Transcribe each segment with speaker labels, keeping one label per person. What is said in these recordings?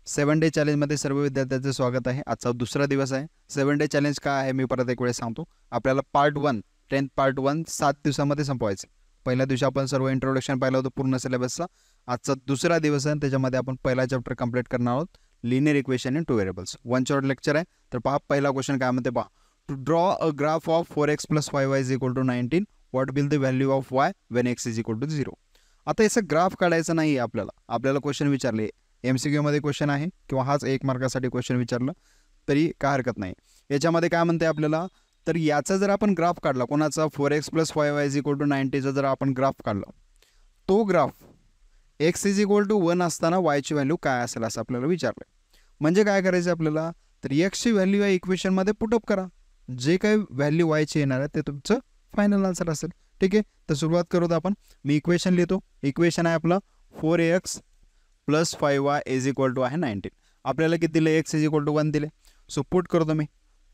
Speaker 1: 7 day चॅलेंजमध्ये सर्व विद्यार्थ्यांचे स्वागत आहे. आजचा दुसरा दिवस आहे. 7 डे चॅलेंज काय आहे मी परत एक वेळेस सांगतो. आपल्याला पार्ट 1 10th पार्ट 1 7 दिवसामध्ये संपवायचं. पहिल्या दिवशी आपण सर्व इंट्रोडक्शन पाहिलं होतं पूर्ण सिलेबसचा. आजचा दुसरा दिवस आहे, त्याच्यामध्ये आपण पहिला चॅप्टर कंप्लीट करणार आहोत, linear equation in two variables. 1 short lecture आहे. तर पहा पहिला क्वेश्चन काय म्हणते पहा. To draw a graph of 4x + 5y = 19 what will the value of y when x = 0. आता याचं ग्राफ काढायचं नाही आपल्याला क्वेश्चन विचारले. MCQ मध्ये क्वेश्चन आहे किंवा हाच 1 मार्कासाठी क्वेश्चन विचारलं तरी काय हरकत नाही. याच्यामध्ये काय म्हणते आपल्याला, तर याचा जर आपण ग्राफ काढला, कोणाचा 4x + 5y = 90चा जर आपण ग्राफ काढला, तो ग्राफ x = 1 असताना y ची व्हॅल्यू काय असेल असं आपल्याला विचारलं. म्हणजे काय करायचं आपल्याला, तर x ची व्हॅल्यू या इक्वेशनमध्ये पुटअप करा. जे काही व्हॅल्यू y ची येणार आहे ते तुमचं फायनल आन्सर असेल. ठीक आहे, तर सुरुवात करूत आपण. मी इक्वेशन लिहितो. इक्वेशन आहे आपलं 4x + 5y = 19. आपल्याला किती दिले, x = 1 दिले. सो पुट करतो मी.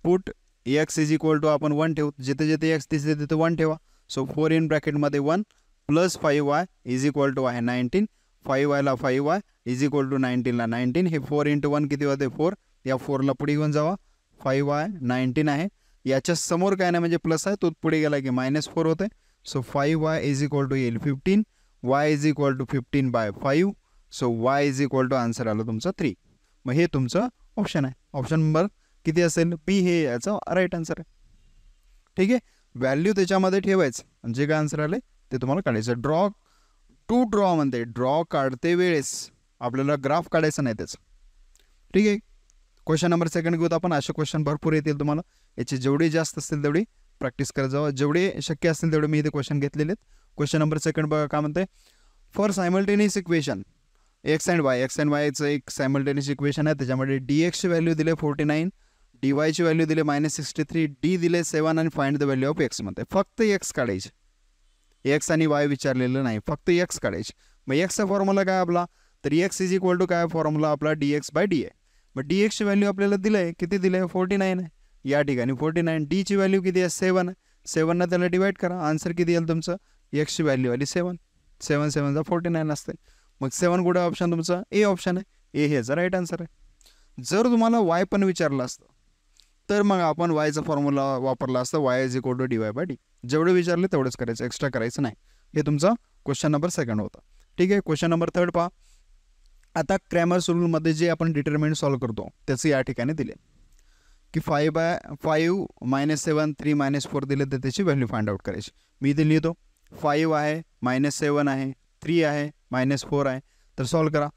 Speaker 1: पुट x = आपण 1 ठेवू, जिथे जिथे x दिसते तिथे 1 ठेवा. So 4 in ब्रॅकेटमध्ये 1 + 5y = 19. 5y ला 5y = 19 ला 19. हे 4 × 1 किती होते 4. या 4ला पुढे घेऊन जावा. 5y 19 आहे. याच्या समोर काय नाही म्हणजे प्लस आहे, तो पुढे गेला की -4 होते. सो 5y येईल 15. y = 15/5. सो y आन्सर आलं तुमचं 3. मग हे तुमचं ऑप्शन आहे. ऑप्शन नंबर किती असेल, बी हे याचं राईट आन्सर आहे. ठीक आहे, व्हॅल्यू त्याच्यामध्ये ठेवायचं, जे काय आन्सर आले ते तुम्हाला काढायचं. ड्रॉ म्हणते, ड्रॉ काढते वेळेस आपल्याला ग्राफ काढायचं नाही त्याचं. ठीक आहे, क्वेश्चन नंबर 2 घेऊत आपण. असे क्वेश्चन भरपूर येतील तुम्हाला. याचे जेवढे जास्त असतील तेवढी प्रॅक्टिस करत जावा. जेवढे शक्य असतील तेवढे मी इथे क्वेश्चन घेतलेले आहेत. क्वेश्चन नंबर 2 बघा काय म्हणते. For simultaneous equation x and y चं एक सायमल्टेनियस इक्वेशन आहे. त्याच्यामध्ये dx ची व्हॅल्यू दिले 49, dy ची व्हॅल्यू दिले -63, d दिले 7 आणि find the value of x म्हणते. फक्त x काढायचे, x आणि y विचारलेलं नाही, फक्त x काढायचे. मग x चा फॉर्म्युला काय आपला, तर x = काय फॉर्म्युला आपला dx/dy. मग dx ची व्हॅल्यू आपल्याला दिलंय, किती दिलंय 49 आहे या ठिकाणी 49. d ची व्हॅल्यू किती आहे 7 आहे. 7 ना त्याला डिवाइड करा, आन्सर किती येईल तुमचं, x ची व्हॅल्यू आली 7. 7 7 49 असते. मग 7 कुठे ऑप्शन तुमचं, ए ऑप्शन आहे. ए हेचा राईट आन्सर आहे. जर तुम्हाला y पण विचारलं असतं तर मग आपण yचा फॉर्म्युला वापरला असता, y = dy/d. जेवढे विचारले तेवढंच करायचं, एक्स्ट्रा करायचं नाही. हे तुमचा क्वेश्चन नंबर 2 होता. ठीक आहे, क्वेश्चन नंबर 3 पहा. आता क्रॅमर्स रूलमध्ये जे आपण डिटर्मिनंट सॉल्व करतो त्याचं या ठिकाणी दिले की 5 -7 3 -4 दिले तर त्याची व्हॅल्यू फाइंड आउट करायची. मी इथे लिहितो 5 आहे, -7 आहे, 3 आहे, -4 आहे. तर सॉल्व करा.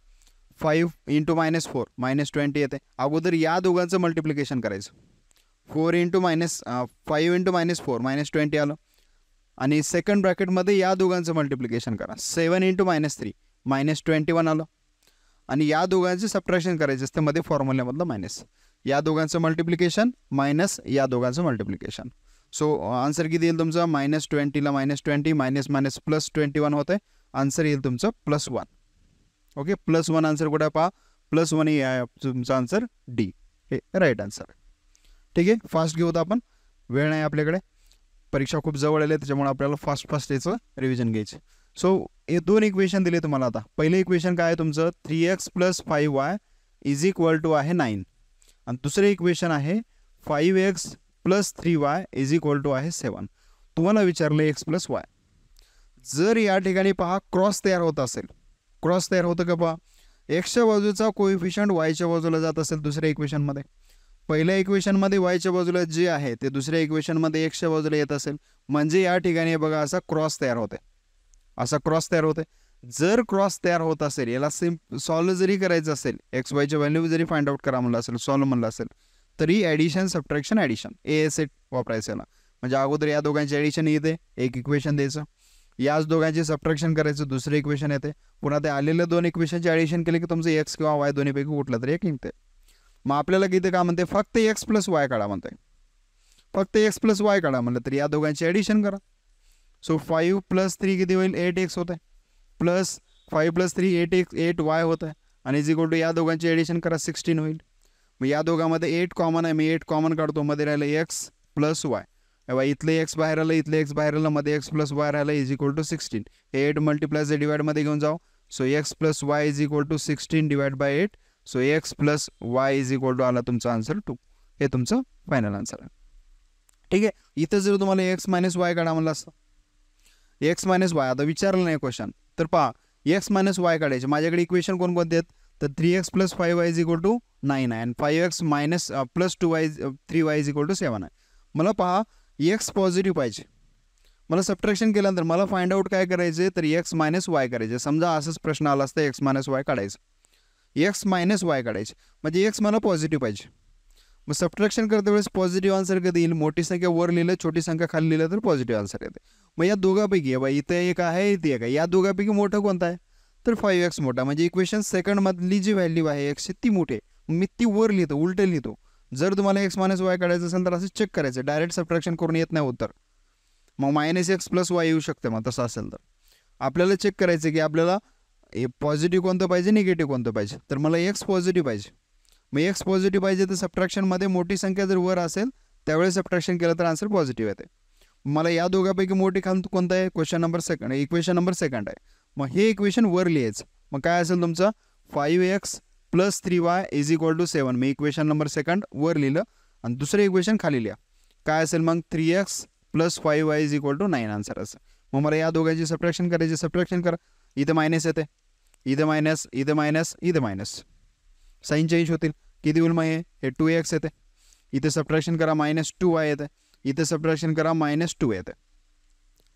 Speaker 1: 5 × -4 -20 येते. अगोदर या दोघांचं मल्टिप्लिकेशन करायचं. 5 × -4 -20 आलं. आणि सेकंड ब्रॅकेटमध्ये या दोघांचं मल्टिप्लिकेशन करा. 7 × -3 -21 आलं. आणि या दोघांचे सबट्रॅक्शन करायचे असते, मध्ये फॉर्म्युल्यामधलं मायनस. या दोघांचं मल्टिप्लिकेशन मायनस या दोघांचं मल्टिप्लिकेशन. सो आन्सर किती येईल तुमचं, -20 ला -20 मायनस +21 होते. आन्सर येईल तुमचं +1. ओके, +1 आन्सर कुठे पहा, +1 आहे तुमचा आन्सर डी, हे राईट आन्सर. ठीक आहे, फास्ट घेऊत आपण, वेळ नाही आपल्याकडे, परीक्षा खूप जवळ आली त्याच्यामुळे आपल्याला फास्ट याचं रिव्हिजन घ्यायचं. सो हे 2 इक्वेशन दिले तुम्हाला. आता पहिलं इक्वेशन काय आहे तुमचं, 3x + 5y = 9. आणि दुसरं इक्वेशन आहे 5x + 3y = 7. तुम्हाला विचारलं x + y. जर या ठिकाणी पहा क्रॉस तयार होत असेल, क्रॉस तयार होतं का पहा, एक्सच्या बाजूचा कोइफिशियंट वायच्या बाजूला जात असेल दुसऱ्या इक्वेशनमध्ये, पहिल्या इक्वेशनमध्ये वायच्या बाजूला जे आहे ते दुसऱ्या इक्वेशनमध्ये एक्सच्या बाजूला येत असेल, म्हणजे या ठिकाणी बघा असा क्रॉस तयार होते, असा क्रॉस तयार होते. जर क्रॉस तयार होत असेल, याला सॉल्व जरी करायचं असेल, एक्स वायच्या व्हॅल्यू जरी फाइंड आउट करा म्हणलं असेल, सॉल्व म्हणलं असेल, तरी ॲडिशन सबट्रॅक्शन ॲडिशन ASA वापरायचं याला. म्हणजे अगोदर या दोघांची ॲडिशन येते, एक इक्वेशन द्यायचं, याच दोघांचे सबट्रॅक्शन करायचं, दुसरं इक्वेशन येते, पुन्हा ते आलेल्या 2 इक्वेशनचे ॲडिशन केले की तुमचं एक्स किंवा वाय दोन्हीपैकी कुठला तरी एक निघते. मग आपल्याला किती काय म्हणते, फक्त x + y काढा म्हणते, फक्त x + y काढा म्हणलं तर या दोघांची ॲडिशन करा. सो 5 + 3 किती होईल, 8x होत आहे, प्लस 5 + 3 8y होत आहे, आणि = या दोघांची ॲडिशन करा 16 होईल. मग या दोघांमध्ये 8 कॉमन आहे, मी 8 कॉमन काढतो, मध्ये राहिलं x + y. इथले x बाहेर आलं, इथले x बाहेर आलं, मध्ये x + y राहिलं = 16. हे 8 मल्टिप्लाय डिवाइडमध्ये घेऊन जाऊ. So x + y = 16 / 8. So x plus y is equal to आला तुमचा आन्सर 2. हे तुमचं फायनल आन्सर आहे. ठीक आहे. इथं जर तुम्हाला एक्स मायनस वाय काढा म्हणलं असतं, एक्स मायनस वाय आता विचारलं नाही क्वेश्चन, तर पहा एक्स मायनस वाय काढायचे. माझ्याकडे इक्वेशन कोणकोणते आहेत, तर 3x plus 5y is equal to 9 आहे आणि 5x minus plus 3y is equal to 7 आहे. मला पहा एक्स पॉझिटिव्ह पाहिजे. मला सबट्रॅक्शन केल्यानंतर मला फाइंड आउट काय करायचे, तर एक्स मायनस वाय करायचे. समजा असंच प्रश्न आला असता एक्स मायनस वाय काढायचं, एक्स मायनस वाय काढायचे म्हणजे एक्स मला पॉझिटिव्ह पाहिजे. मग सबट्रॅक्शन करते वेळेस पॉझिटिव्ह आन्सर कधी येईल, मोठी संख्या वर लिहिलं छोटी संख्या खाली लिहिलं तर पॉझिटिव्ह आन्सर येते. मग या दोघांपैकी आहे बाई, इथं एक आहे इथे एक आहे, या दोघांपैकी मोठं कोणतं आहे, तर 5x मोठा. म्हणजे इक्वेशन सेकंडमधली जी व्हॅल्यू आहे एक्सची ती मोठी आहे, मी ती वर लिहितो, उलटे लिहितो. जर तुम्हाला एक्स मायनस वाय काढायचं असेल तर असं चेक करायचं, डायरेक्ट सबट्रॅक्शन करून येत नाही उत्तर, मग मायनस एक्स प्लस वाय येऊ शकते. मग तसं असेल तर आपल्याला चेक करायचं की आपल्याला पॉझिटिव्ह कोणतं पाहिजे, निगेटिव्ह कोणतं पाहिजे. तर मला एक्स पॉझिटिव्ह पाहिजे. मग एक्स पॉझिटिव्ह पाहिजे तर सबट्रॅक्शनमध्ये मोठी संख्या जर वर असेल त्यावेळेस सबट्रॅक्शन केलं तर आन्सर पॉझिटिव्ह येते. मला या दोघांपैकी मोठी खाली कोणतं आहे, question number second, equation number second आहे. मग हे इक्वेशन वर लिहायचं. मग काय असेल तुमचं 5x plus 3y is equal to 7. मी इक्वेशन नंबर सेकंड वर लिहिलं आणि दुसरं इक्वेशन खाली लिहा. काय असेल मग 3x plus 5y is equal to 9 answer असं. मग मला या दोघांची सबट्रॅक्शन करायची, सबट्रॅक्शन करा. इथे मायनस येते, इथे मायनस, इथे मायनस, इथे मायनस, साईन चेंज होतील. किती होईल मग हे 2x येते. इथे सबट्रॅक्शन करा मायनस 2y येते, इथे सबट्रॅक्शन करा मायनस 2 येते.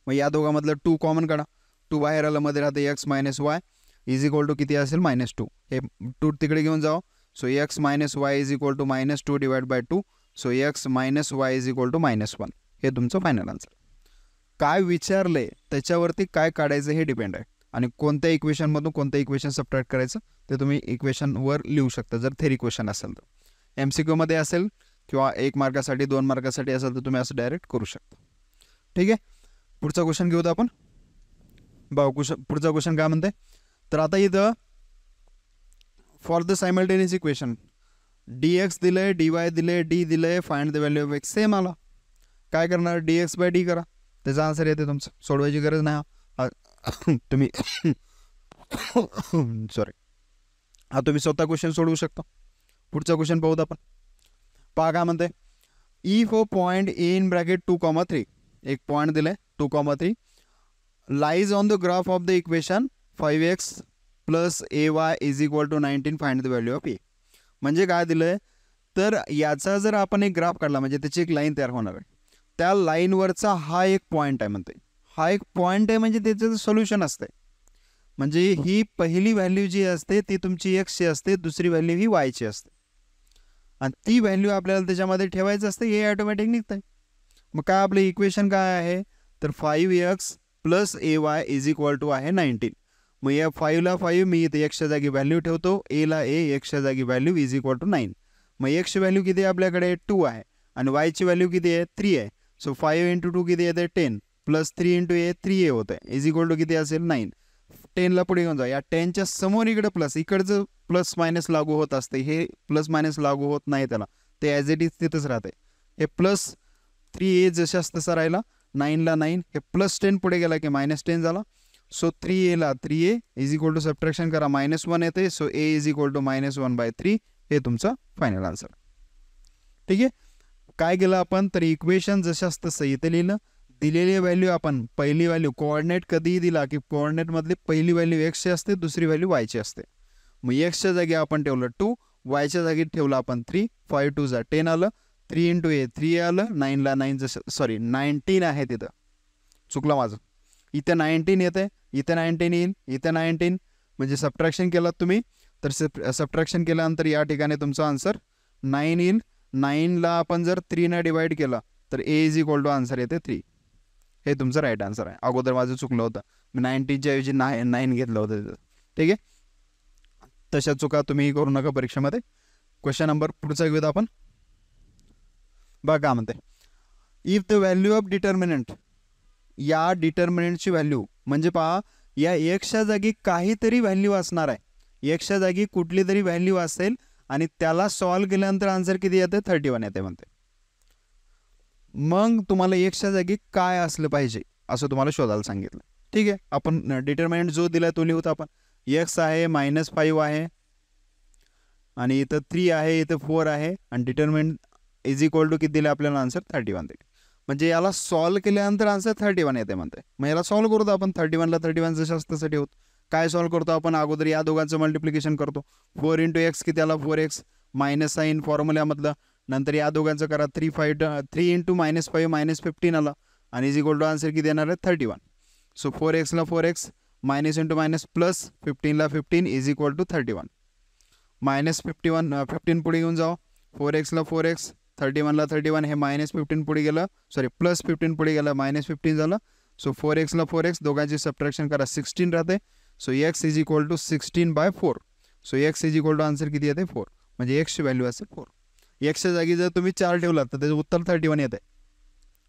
Speaker 1: मग या दोघांमधलं 2 कॉमन काढा, 2 बाहेर आलं, मध्ये राहते x minus y is equal to किती असेल -2. हे 2 तिकडे घेऊन जाओ. So x minus y is equal to -2 divide by 2. So x minus y is equal to -1. हे तुमचं फायनल आन्सर. काय विचारले त्याच्यावरती काय काढायचं हे डिपेंड आहे, आणि कोणत्या इक्वेशनमधून कोणत्या इक्वेशन सबट्रॅक्ट करायचं ते तुम्ही इक्वेशनवर लिहू शकता. जर थेरी क्वेश्चन असेल तर, MCQमध्ये असेल किंवा 1 मार्कासाठी 2 मार्कासाठी असेल तर तुम्ही असं डायरेक्ट करू शकता. ठीक आहे. पुढचा क्वेश्चन घेऊया आपण. बघा पुढचा क्वेश्चन काय म्हणते, तर आता इथं for the simultaneous equation dx दिलंय, dy दिलंय, d दिलंय, find the value of x. Same आला, काय करणार, dx बाय d करा, त्याचा आन्सर येते तुमचं. सोडवायची गरज नाही. तुम्ही सॉरी, हा तुम्ही स्वतः क्वेश्चन सोडवू शकता. पुढचा क्वेश्चन पाहूत आपण. पहा काय म्हणते, if a point A in bracket 2,3, एक पॉइंट दिलाय 2,3 lies on the graph of the equation 5x plus ay is equal to 19 find the value of A. म्हणजे काय दिलंय, तर याचा जर आपण एक ग्राफ काढला म्हणजे त्याची एक लाईन तयार होणार आहे. त्या लाईनवरचा हा एक पॉइंट आहे म्हणते, हा एक पॉइंट आहे म्हणजे त्याचं सोल्युशन असते. म्हणजे ही पहिली व्हॅल्यू जी असते ती तुमची एक्सची असते, दुसरी व्हॅल्यू ही वायची असते, आणि ती व्हॅल्यू आपल्याला त्याच्यामध्ये ठेवायचं असते. हे ऑटोमॅटिक निघतंय. मग काय आपलं इक्वेशन काय आहे, तर 5x plus ay is equal to आहे 19. मग या 5ला 5 मी इथे एक्सच्या जागी व्हॅल्यू ठेवतो, एला ए, एक्सच्या जागी व्हॅल्यू इज इक्वल टू 9. मग एक्सची व्हॅल्यू किती आहे आपल्याकडे 2 आहे आणि वायची व्हॅल्यू किती आहे 3 आहे. सो 5 इंटू 2 किती येते 10 प्लस 3 इंटू ए 3a होतं आहे इज इक्वल टू किती असेल 9. 10ला पुढे घेऊन जा, या 10च्या समोर इकडे प्लस, इकडचं प्लस मायनस लागू होत असते, हे प्लस मायनस लागू होत नाही त्याला, ते ॲज इट इज तिथंच राहते. हे प्लस 3a जशाच तसा राहिला, 9ला 9, हे प्लस 10 पुढे गेला की -10 झाला. So 3a is equal to subtraction करा -1 येते. So a is equal to -1/3. हे तुमचं फायनल आन्सर. ठीक आहे. काय केलं आपण, तर इक्वेशन जशाच तसं इथे लिहिलं. दिलेली व्हॅल्यू आपण पहिली व्हॅल्यू कोऑर्डिनेट कधीही दिला की कोऑर्डिनेटमधली पहिली व्हॅल्यू एक्सची असते, दुसरी व्हॅल्यू वायची असते. मग एक्सच्या जागी आपण ठेवलं 2, वायच्या जागी ठेवलं आपण 3. 5 2 जा 10 आलं, 3 इंटू ए 3 आलं, 9ला 9 जसं, सॉरी 19 आहे तिथं, चुकलं माझं. इथे 19 येते, इथे 19 येईल, इथे 19. म्हणजे सबट्रॅक्शन केलात तुम्ही तर सबट्रॅक्शन केल्यानंतर या ठिकाणी तुमचा आन्सर 9 येईल. 9ला आपण जर 3ने डिवाइड केला तर ए इज इक्वल टू आन्सर येते 3. हे तुमचं राईट आन्सर आहे. अगोदर माझं चुकलं होतं, मी 19च्या ऐवजी 9 घेतलं होतं तिथं. ठीक आहे. तशा चुका तुम्ही करू नका परीक्षेमध्ये. क्वेश्चन नंबर पुढचा घेऊयात आपण. बघा काय म्हणते, if the value of determinant, या डिटर्मिनंटची व्हॅल्यू म्हणजे पहा या एक्सच्या जागी काहीतरी व्हॅल्यू असणार आहे, एक्सच्या जागी कुठली तरी व्हॅल्यू असेल आणि त्याला सॉल्व्ह केल्यानंतर आन्सर किती येते 31 येते म्हणते. मग तुम्हाला एक्सच्या जागी काय असलं पाहिजे असं तुम्हाला शोधायला सांगितलं. ठीक आहे. आपण डिटर्मिनंट जो दिला तो लिहूत आपण. एक्स आहे -5 आहे, आणि इथं 3 आहे, इथं 4 आहे आणि डिटर्मिनंट इज इक्वल टू किती दिले आपल्याला आन्सर 31 दिले. म्हणजे याला सॉल्व केल्यानंतर आन्सर 31 येते म्हणते. मग याला सॉल्व करतो आपण 31ला 31 जसं असतं तसं ठेवतो. काय सॉल्व करतो आपण अगोदर या दोघांचं मल्टिप्लिकेशन करतो. 4 × x किती आला 4x मायनस साईन फॉर्म्युल्यामधलं. नंतर या दोघांचं करा 3 × -5 -15 आला आणि इज इक्वल टू आन्सर किती येणार आहे 31. सो 4xला 4x minus into minus plus 15ला 15 इज इक्वल टू 31. -15 पुढे घेऊन जाओ. 4xला 4x 31ला 31 हे -15 पुढे गेलं सॉरी प्लस 15 पुढे गेलं -15 झालं. सो 4xला 4x दोघांची सबट्रॅक्शन करा 16 राहते. So x is equal to 16/4. So x is equal to answer किती येते 4. म्हणजे x ची व्हॅल्यू असेल 4. एक्सच्या जागी जर तुम्ही 4 ठेवलात तर त्याचं उत्तर 31 येते.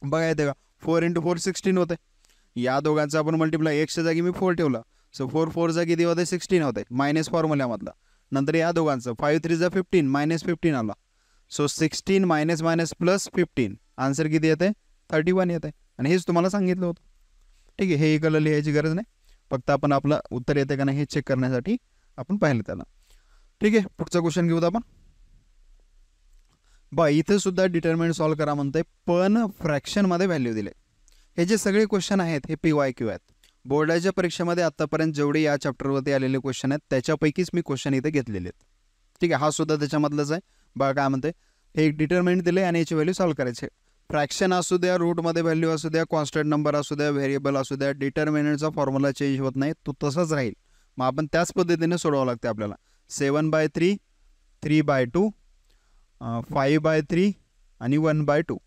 Speaker 1: बघा येते का 4 × 4 16 होते. या दोघांचं आपण मल्टिप्लाय एक्सच्या जागी मी 4 ठेवला. सो 4 4 जा किती होते 16 होते मायनस फॉर्म्युल्यामधला. नंतर या दोघांचं 5 3 जा 15 -15 आला. So 16 minus minus plus 15 answer किती येते 31 येते. आणि हेच तुम्हाला सांगितलं होतं. ठीक आहे, हे इकडलं लिहायची गरज नाही, फक्त आपण आपलं उत्तर येते का नाही हे चेक करण्यासाठी आपण पाहिलं त्याला. ठीक आहे, पुढचा क्वेश्चन घेऊत आपण. बा इथे सुद्धा डिटर्मिनंट सॉल्व करा म्हणते, पण फ्रॅक्शनमध्ये व्हॅल्यू दिले. हे जे सगळे क्वेश्चन आहेत हे PYQ आहेत. बोर्डाच्या परीक्षेमध्ये आतापर्यंत जेवढे या चॅप्टरवरती आलेले क्वेश्चन आहेत त्याच्यापैकीच मी क्वेश्चन इथे घेतलेले आहेत. ठीक आहे, हा सुद्धा त्याच्यामधलाच आहे. बघा काय म्हणते, हे एक डिटर्मिनंट दिले आणि याची व्हॅल्यू सॉल्व करायचे. फ्रॅक्शन असू द्या, रूटमध्ये व्हॅल्यू असू द्या, कॉन्स्टंट नंबर असू द्या, व्हेरिएबल असू द्या, डिटर्मिनंटचा फॉर्म्युला चेंज होत नाही, तो तसाच राहील. मग आपण त्याच पद्धतीने सोडवावं लागते आपल्याला. 7/3 3/2 5/3 आणि 1/2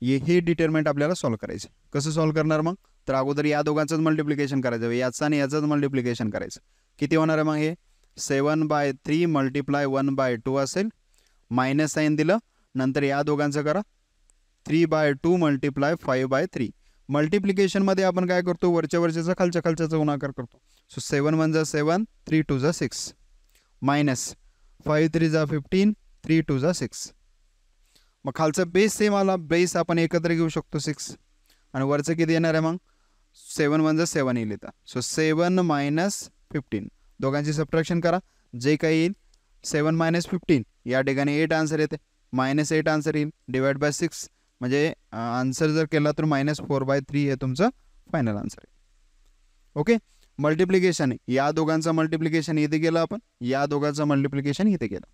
Speaker 1: हे डिटर्मिनंट आपल्याला सॉल्व करायचे. कसं सॉल्व करणार मग, तर अगोदर या दोघांचंच मल्टिप्लिकेशन करायचं, याचं आणि याचंच मल्टिप्लिकेशन करायचं. किती होणार आहे मग हे 7/3 × 1/2 असेल. मायनस साईन दिलं, नंतर या दोघांचं करा 3/2 × 5/3. मल्टिप्लिकेशनमध्ये आपण काय करतो, वरच्या वरच्याचा खालच्या खालच्याचा गुणाकार करतो. सो 7 1 जा 7 3 2 जा 6 मायनस 5 3 जा 15 3 2 जा 6. मग खालचा बेस सेम आला, बेस आपण एकत्र घेऊ शकतो 6 आणि वरचं किती येणार आहे मग 7 1 जा 7 येईल इथं. सो 7 - 15 दोघांची सबट्रॅक्शन करा, जे काही येईल 7 - 15 या ठिकाणी 8 आन्सर येते. -8 आन्सर येईल डिवाइड बाय 6 म्हणजे आन्सर जर केला तर -4/3 हे तुमचं फायनल आन्सर आहे. ओके, मल्टिप्लिकेशन या दोघांचं मल्टिप्लिकेशन इथे केलं आपण, या दोघांचं मल्टिप्लिकेशन इथे केलं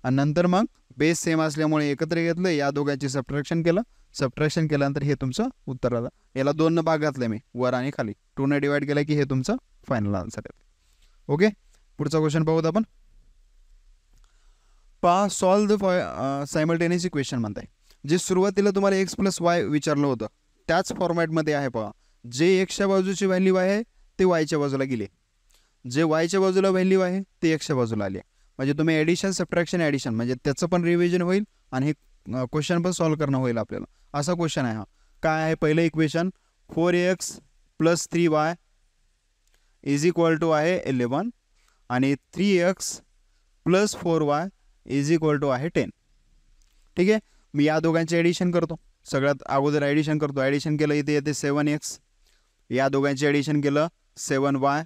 Speaker 1: आणि नंतर मग बेस सेम असल्यामुळे एकत्र घेतलं, या दोघांची सबट्रॅक्शन केलं. सबट्रॅक्शन केल्यानंतर हे तुमचं उत्तर आलं. याला 2 भाग घातले मी, वर आणि खाली 2 ने डिवाइड केलं की हे तुमचं फायनल आन्सर आहे. ओके, पुढचा क्वेश्चन पाहूत आपण. पहा सॉल्व द सायमल्टेनियस इक्वेशन म्हणताय. जे सुरुवातीला तुम्हाला x + y विचारलं होतं त्याच फॉर्मॅटमध्ये आहे. पहा, जे एक्सच्या बाजूची व्हॅल्यू आहे ते वायच्या बाजूला गेले, जे वायच्या बाजूला व्हॅल्यू आहे ते एक्सच्या बाजूला आले. म्हणजे तुम्ही ॲडिशन सबट्रॅक्शन ॲडिशन म्हणजे त्याचं पण रिव्हिजन होईल आणि हे क्वेश्चन पण सॉल्व करणं होईल आपल्याला. असा क्वेश्चन आहे हा. काय आहे पहिलं equation 4x + 3y is equal to आहे 11 आणि 3x + 4y is equal to आहे 10. ठीक आहे, मी या दोघांचे ॲडिशन करतो. सगळ्यात अगोदर ॲडिशन करतो. ॲडिशन केलं इथे येते 7x, या दोघांचे ॲडिशन केलं 7y,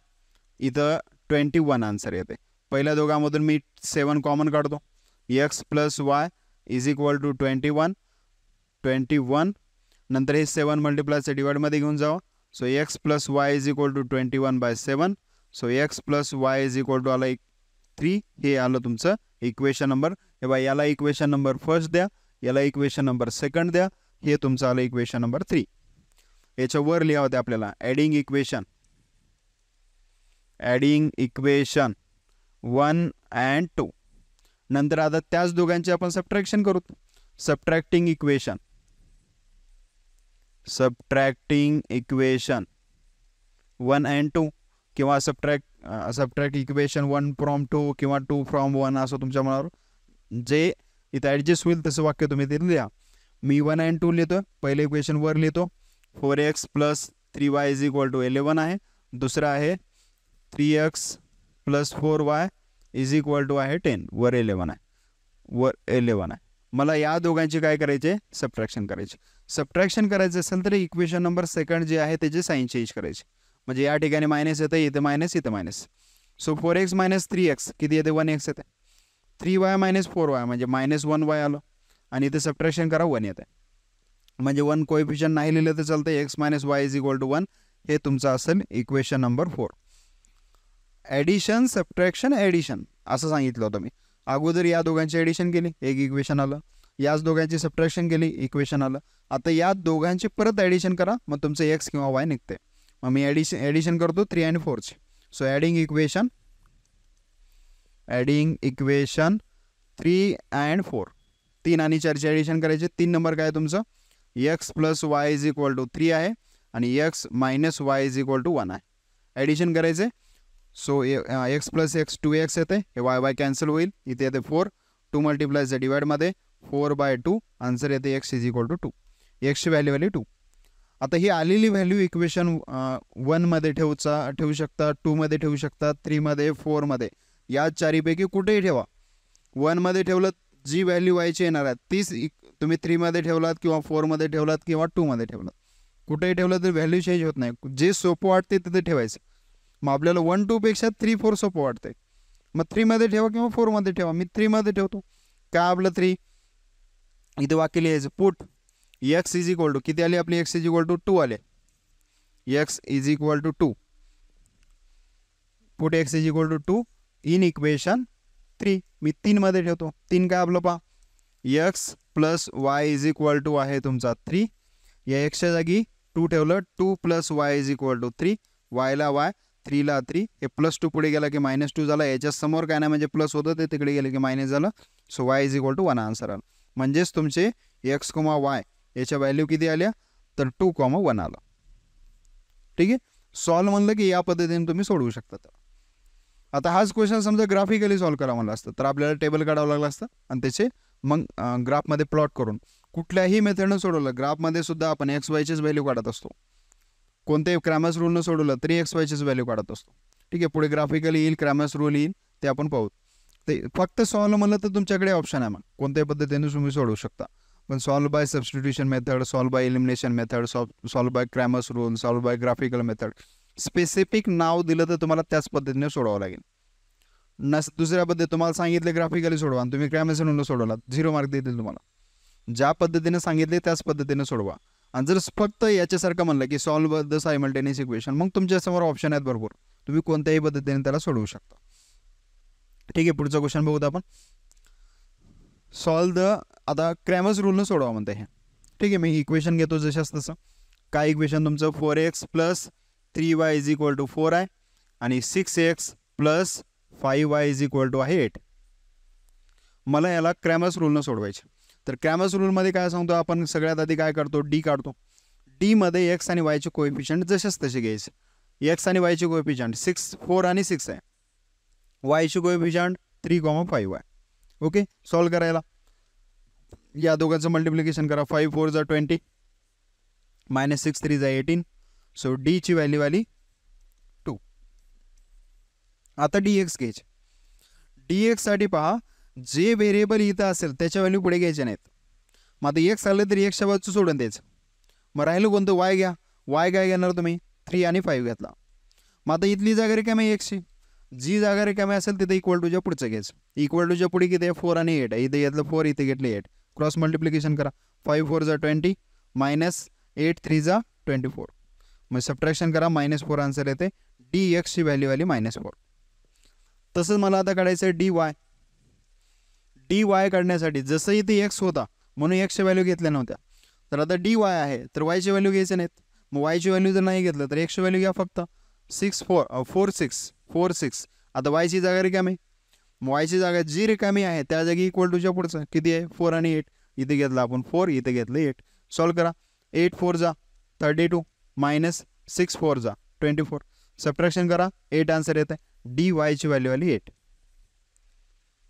Speaker 1: इथं 21 आन्सर येते. पहिल्या दोघांमधून मी 7 कॉमन काढतो. x + y is equal to 21 नंतर हे 7 मल्टिप्लायचं डिवाइडमध्ये घेऊन जावं. So x + y is equal to 21/7. So x + y is equal to आलं 3. हे आलं तुमचं इक्वेशन नंबर. हे बघा, याला इक्वेशन नंबर फर्स्ट द्या, याला इक्वेशन नंबर सेकंड द्या. हे तुमचं आलं इक्वेशन नंबर 3. याच्या वर लिहा होते आपल्याला ॲडिंग इक्वेशन 1 and 2. नंतर आता त्याच दोघांची आपण सबट्रॅक्शन करू. सबट्रॅक्टिंग इक्वेशन 1 and 2 किंवा सबट्रॅक्ट इक्वेशन 1 from 2 किंवा 2 from 1 असं तुमच्या मनावर जे इथं ॲडजस्ट होईल तसं वाक्य तुम्ही ते लिहा. मी 1 and 2 लिहितो. पहिलं इक्वेशन वर लिहितो 4x + 3y is equal to 11 आहे. दुसरं आहे 3x + 4y is equal to आहे 10. वर 11 आहे. मला या दोघांची काय करायचे सबट्रॅक्शन करायचे. सबट्रॅक्शन करायचं असेल तर इक्वेशन नंबर सेकंड जे आहे त्याचे साईन चेंज करायचे. म्हणजे या ठिकाणी मायनस येतं, इथे मायनस, इथे मायनस. सो 4x - 3x किती येते 1x येते. 3y मायनस 4y म्हणजे -1y आलं आणि इथे सबट्रॅक्शन करा 1 येते म्हणजे 1 कोएफिशियंट नाही लिहिलं तर चालतं x - y = 1 हे तुमचं असेल equation number 4. Addition subtraction addition असं सांगितलं होतं मी. अगोदर या दोघांची ॲडिशन केली एक इक्वेशन आलं, याच दोघांची सबट्रॅक्शन केली इक्वेशन आलं. आता या दोघांची परत ॲडिशन करा मग तुमचं x किंवा y निघते. मग मी ॲडिशन करतो 3 आणि 4ची. सो ॲडिंग इक्वेशन 3 and 4 3 आणि 4ची ॲडिशन करायचे. 3 नंबर काय तुमचं x + y = 3 आहे आणि x - y = 1 आहे. ॲडिशन करायचे. सो x + x 2x येते, हे y कॅन्सल होईल. इथे येते 4 2 मल्टिप्लायचं डिवाइडमध्ये 4/2 आन्सर येते x = 2. एक्सची व्हॅल्यू 2. आता ही आलेली व्हॅल्यू इक्वेशन 1 मध्ये ठेवू शकता, 2 मध्ये ठेवू शकता, 3 मध्ये, 4 मध्ये, या चारीपैकी कुठेही ठेवा. 1 मध्ये ठेवलं जी व्हॅल्यू व्हायची येणार आहे तीच तुम्ही 3 मध्ये ठेवलात किंवा 4 मध्ये ठेवलात किंवा 2 मध्ये ठेवलात, कुठेही ठेवलं तर व्हॅल्यू चेंज होत नाही. जे सोपं वाटते तिथे ठेवायचं. मग आपल्याला 1 2 पेक्षा 3 4 सोपं वाटते, मग 3 मध्ये ठेवा किंवा 4 मध्ये ठेवा. मी 3 मध्ये ठेवतो. काय आपलं 3 इथे वाक्य लिहायचं. पुट x = किती आली आपली x = 2 आले. x = 2. Put x = 2 in equation 3. मी 3 मध्ये ठेवतो. 3 काय आपलं पहा x + y = आहे तुमचा 3. या xच्या जागी 2 ठेवलं. 2 + y = 3. y ला y 3 ला 3. हे +2 पुढे गेला की -2 झाला. याच्या समोर काय नाही म्हणजे प्लस होतं ते तिकडे गेले की मायनस झालं. सो y = 1 आन्सर आला. म्हणजेच तुमचे x, y याच्या व्हॅल्यू किती आल्या तर 2, 1 आला. ठीक आहे. सॉल्व म्हणलं की या पद्धतीने तुम्ही सोडवू शकता. आता हाच क्वेश्चन समजा ग्राफिकली सॉल्व करा म्हणलं असतं तर आपल्याला टेबल काढावं लागलं असतं आणि त्याचे मग ग्राफमध्ये प्लॉट करून कुठल्याही मेथडनं सोडवलं. ग्राफमध्ये सुद्धा आपण x yचीच व्हॅल्यू काढत असतो. कोणत्याही क्रॅमर्स रूलनं सोडवलं तरी x yचीच व्हॅल्यू काढत असतो. ठीक आहे. पुढे ग्राफिकली येईल, क्रॅमर्स रूल येईल, ते आपण पाहू. ते फक्त सॉल्व म्हणलं तर तुमच्याकडे ऑप्शन आहे, मग कोणत्याही पद्धतीने तुम्ही सोडवू शकता. पण solve by substitution method, solve by elimination method, solve by Cramer's rule, solve by graphical method, specific नाव दिलं तर तुम्हाला त्याच पद्धतीने सोडवावं लागेल. दुसऱ्या पद्धतीने तुम्हाला सांगितले ग्राफिकली सोडवा आणि तुम्ही क्रॅमर्स रूलनं सोडवला 0 मार्क देतील तुम्हाला. ज्या पद्धतीने सांगितले त्याच पद्धतीने सोडवा. आणि जर फक्त याच्यासारखं म्हणलं की सॉल्व द सायमल्टेनियस इक्वेशन, मग तुमच्यासमोर ऑप्शन आहेत भरपूर, तुम्ही कोणत्याही पद्धतीने त्याला सोडवू शकता. ठीक आहे. पुढचा क्वेश्चन बघूत आपण. सॉल्व द, आता क्रॅमर्स रूलनं सोडवा म्हणते हे. ठीक आहे. मी इक्वेशन घेतो जशाच तसं. काय इक्वेशन तुमचं 4x + 3y = 4 आहे आणि 6x + 5y = 8. मला याला क्रॅमर्स रूलनं सोडवायचे. तर क्रॅमर्स रूलमध्ये काय सांगतो आपण, सगळ्यात आधी काय करतो डी काढतो. डी मध्ये x आणि y चे कोएफिशियंट जसेच तसे घ्यायचे. x आणि y चे कोएफिशियंट 6, 4 आणि 6 आहे. y चे कोएफिशियंट 3, 5 आहे. ओके. सॉल्व करायला या दोघांचं मल्टिप्लिकेशन करा. 5 4 = 20 -6 3 = 18. सो डी ची व्हॅल्यू आली 2. आता dx घ्यायचे. dx साठी पहा जे व्हेरिएबल इथं असेल त्याच्या व्हॅल्यू पुढे घ्यायच्या नाहीत. मग आता x आलं तर x च्या बाजूचं सोडून द्यायचं. मग राहिलं कोणतं y घ्या. y काय घेणार तुम्ही 3 आणि 5 घेतला. मग आता इथली जागा रिकामी xची, जी जागा रिकामी असेल तिथे इक्वल टूच्या पुढचं घ्यायचं. इक्वल टूच्या पुढे किती आहे 4 आणि 8 आहे. इथे घेतलं 4, इथे घेतलं 8. क्रॉस मल्टिप्लिकेशन करा. 5 4 = 20 -8 3 = 24. मग सबट्रॅक्शन करा. -4 आन्सर येते. dx ची व्हॅल्यू आली -4. तसंच मला आता काढायचं आहे dy. dy काढण्यासाठी जसं इथे x होता म्हणून x ची व्हॅल्यू घेतल्या नव्हत्या, तर आता dy आहे तर y ची व्हॅल्यू घ्यायची नाहीत. मग y ची व्हॅल्यू जर नाही घेतलं तर x ची व्हॅल्यू घ्या फक्त. 4 6. आता y ची जागा रिकामी. y ची जागा जी रिकामी आहे त्या जागी इक्वल टूच्या पुढचं किती आहे 4 आणि 8. इथे घेतलं आपण 4, इथे घेतलं 8. सॉल्व करा. 8 4 = 32 -6 4 = 24. सबट्रॅक्शन करा. 8 आन्सर येते. dy ची व्हॅल्यू आली 8.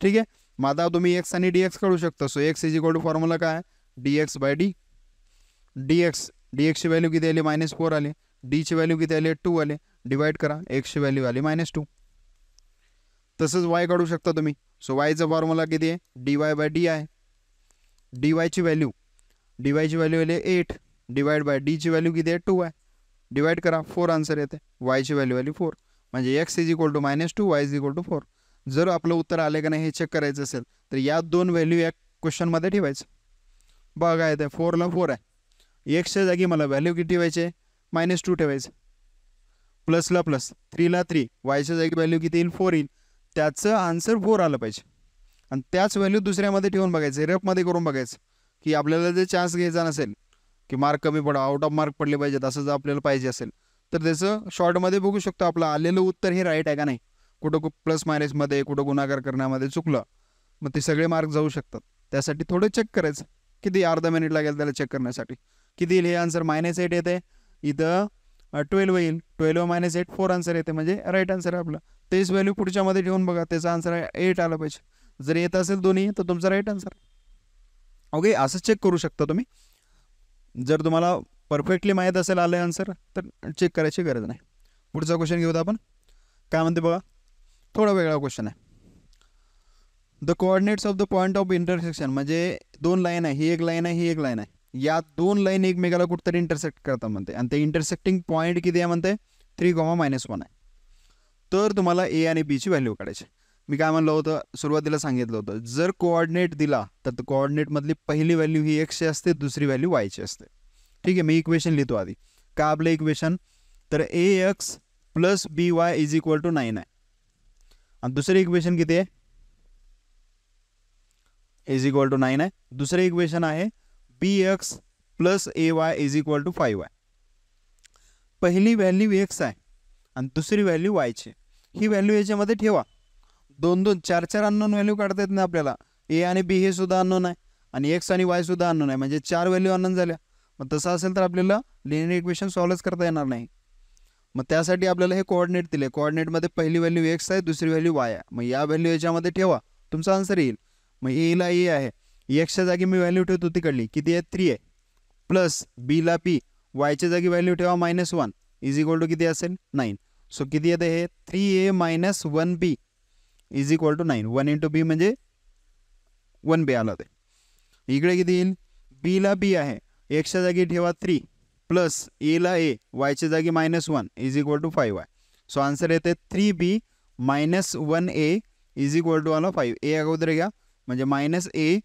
Speaker 1: ठीक आहे. मग आता तुम्ही x आणि dx काढू शकता. सो x = फॉर्म्युला काय dx/d. dx ची व्हॅल्यू किती आली -4 आली. d ची व्हॅल्यू किती आली 2 आले. डिवाइड करा. x ची व्हॅल्यू आली -2. तसंच y काढू शकता तुम्ही. सो y चा फॉर्म्युला किती आहे dy/d आहे. dy ची व्हॅल्यू आली 8 डिवाइड बाय d ची व्हॅल्यू किती आहे 2 आहे. डिवाइड करा. 4 आन्सर येते. y ची व्हॅल्यू आली 4. म्हणजे x = -2 y = 4. जर आपलं उत्तर आले का नाही हे चेक करायचं असेल तर या दोन व्हॅल्यू या क्वेश्चनमध्ये ठेवायचं. बघा येते 4ला 4 आहे, एक्सच्या जागी मला व्हॅल्यू किती ठेवायचे -2 ठेवायचं, प्लसला प्लस 3ला 3, वायच्या जागी व्हॅल्यू किती येईल 4 येईल. त्याचं आन्सर 4 आलं पाहिजे आणि त्याच व्हॅल्यू दुसऱ्यामध्ये ठेवून बघायचं, रफमध्ये करून बघायचं की आपल्याला जर चान्स घ्यायचा नसेल की मार्क कमी पडा, आउट ऑफ मार्क पडले पाहिजेत असं जर आपल्याला पाहिजे असेल तर त्याचं शॉर्टमध्ये बघू शकतो आपलं आलेलं उत्तर हे राईट आहे का नाही. कुठं प्लस मायनसमध्ये, कुठं गुणाकार करण्यामध्ये चुकलं मग ते सगळे मार्क जाऊ शकतात. त्यासाठी थोडं चेक करायचं, किती अर्धा मिनिट लागेल त्याला चेक करण्यासाठी. किती येईल हे आन्सर -8 येते, इथं 12 येईल, 12 -8 4 आन्सर येते म्हणजे राईट आन्सर आहे आपलं. तेच व्हॅल्यू पुढच्यामध्ये ठेवून बघा, त्याचा आन्सर आहे 8 आलं पाहिजे. जर येत असेल दोन्ही तर तुमचा राईट आन्सर. ओके, असं चेक करू शकता तुम्ही. जर तुम्हाला परफेक्टली माहीत असेल आलं आन्सर तर चेक करायची गरज नाही. पुढचा क्वेश्चन घेऊया आपण. काय म्हणते बघा, थोडा वेगळा क्वेश्चन आहे. The coordinates of the point of intersection, म्हणजे दोन लाईन आहे, ही एक लाईन आहे, ही एक लाईन आहे, या दोन लाईन एकमेकाला कुठतरी इंटरसेक्ट करतात म्हणते आणि ते इंटरसेक्टिंग पॉईंट किती आहे म्हणते 3, -1 आहे. तर तुम्हाला ए आणि बीची व्हॅल्यू काढायची. मी काय म्हणलं होतं सुरुवातीला सांगितलं होतं, जर कोऑर्डिनेट दिला तर कोऑर्डिनेटमधली पहिली व्हॅल्यू ही एक्सची असते, दुसरी व्हॅल्यू वायची असते. ठीक आहे, मी इक्वेशन लिहितो आधी. काय आपलं इक्वेशन, तर AX + BY = 9 आहे आणि दुसरी इक्वेशन किती आहे =9 आहे. दुसरे इक्वेशन आहे BX + AY = 5 आहे. पहिली व्हॅल्यू एक्स आहे आणि दुसरी व्हॅल्यू वायची. ही व्हॅल्यू याच्यामध्ये ठेवा. 2, 4 अननोन व्हॅल्यू काढता येत नाही आपल्याला. ए आणि बी हे सुद्धा अननोन आहे आणि एक्स आणि वाय सुद्धा अननोन आहे, म्हणजे 4 व्हॅल्यू अननोन झाल्या. मग तसं असेल तर आपल्याला लिनिअर इक्वेशन सॉल्वच करता येणार नाही. मग त्यासाठी आपल्याला हे कोऑर्डिनेट दिले. कोऑर्डिनेटमध्ये पहिली व्हॅल्यू एक्स आहे, दुसरी व्हॅल्यू वाय आहे. मग या व्हॅल्यू याच्यामध्ये ठेवा, तुमचा आन्सर येईल. मग एला ए आहे, एक्सच्या जागी मी व्हॅल्यू ठेवतो तिकडली किती आहे 3 आहे, प्लस बीला पी, वायच्या जागी व्हॅल्यू ठेवा -1 = किती असेल 9. सो किती येते हे 3a - 1b = 9. 1 × b म्हणजे 1b आलं ते. इकडे किती येईल, बीला बी आहे, एक्सच्या जागी ठेवा 3 प्लस एला ए, वायच्या जागी -1 = 5 आहे. सो आन्सर येते 3b - 1a = 5. ए अगोदर घ्या म्हणजे -a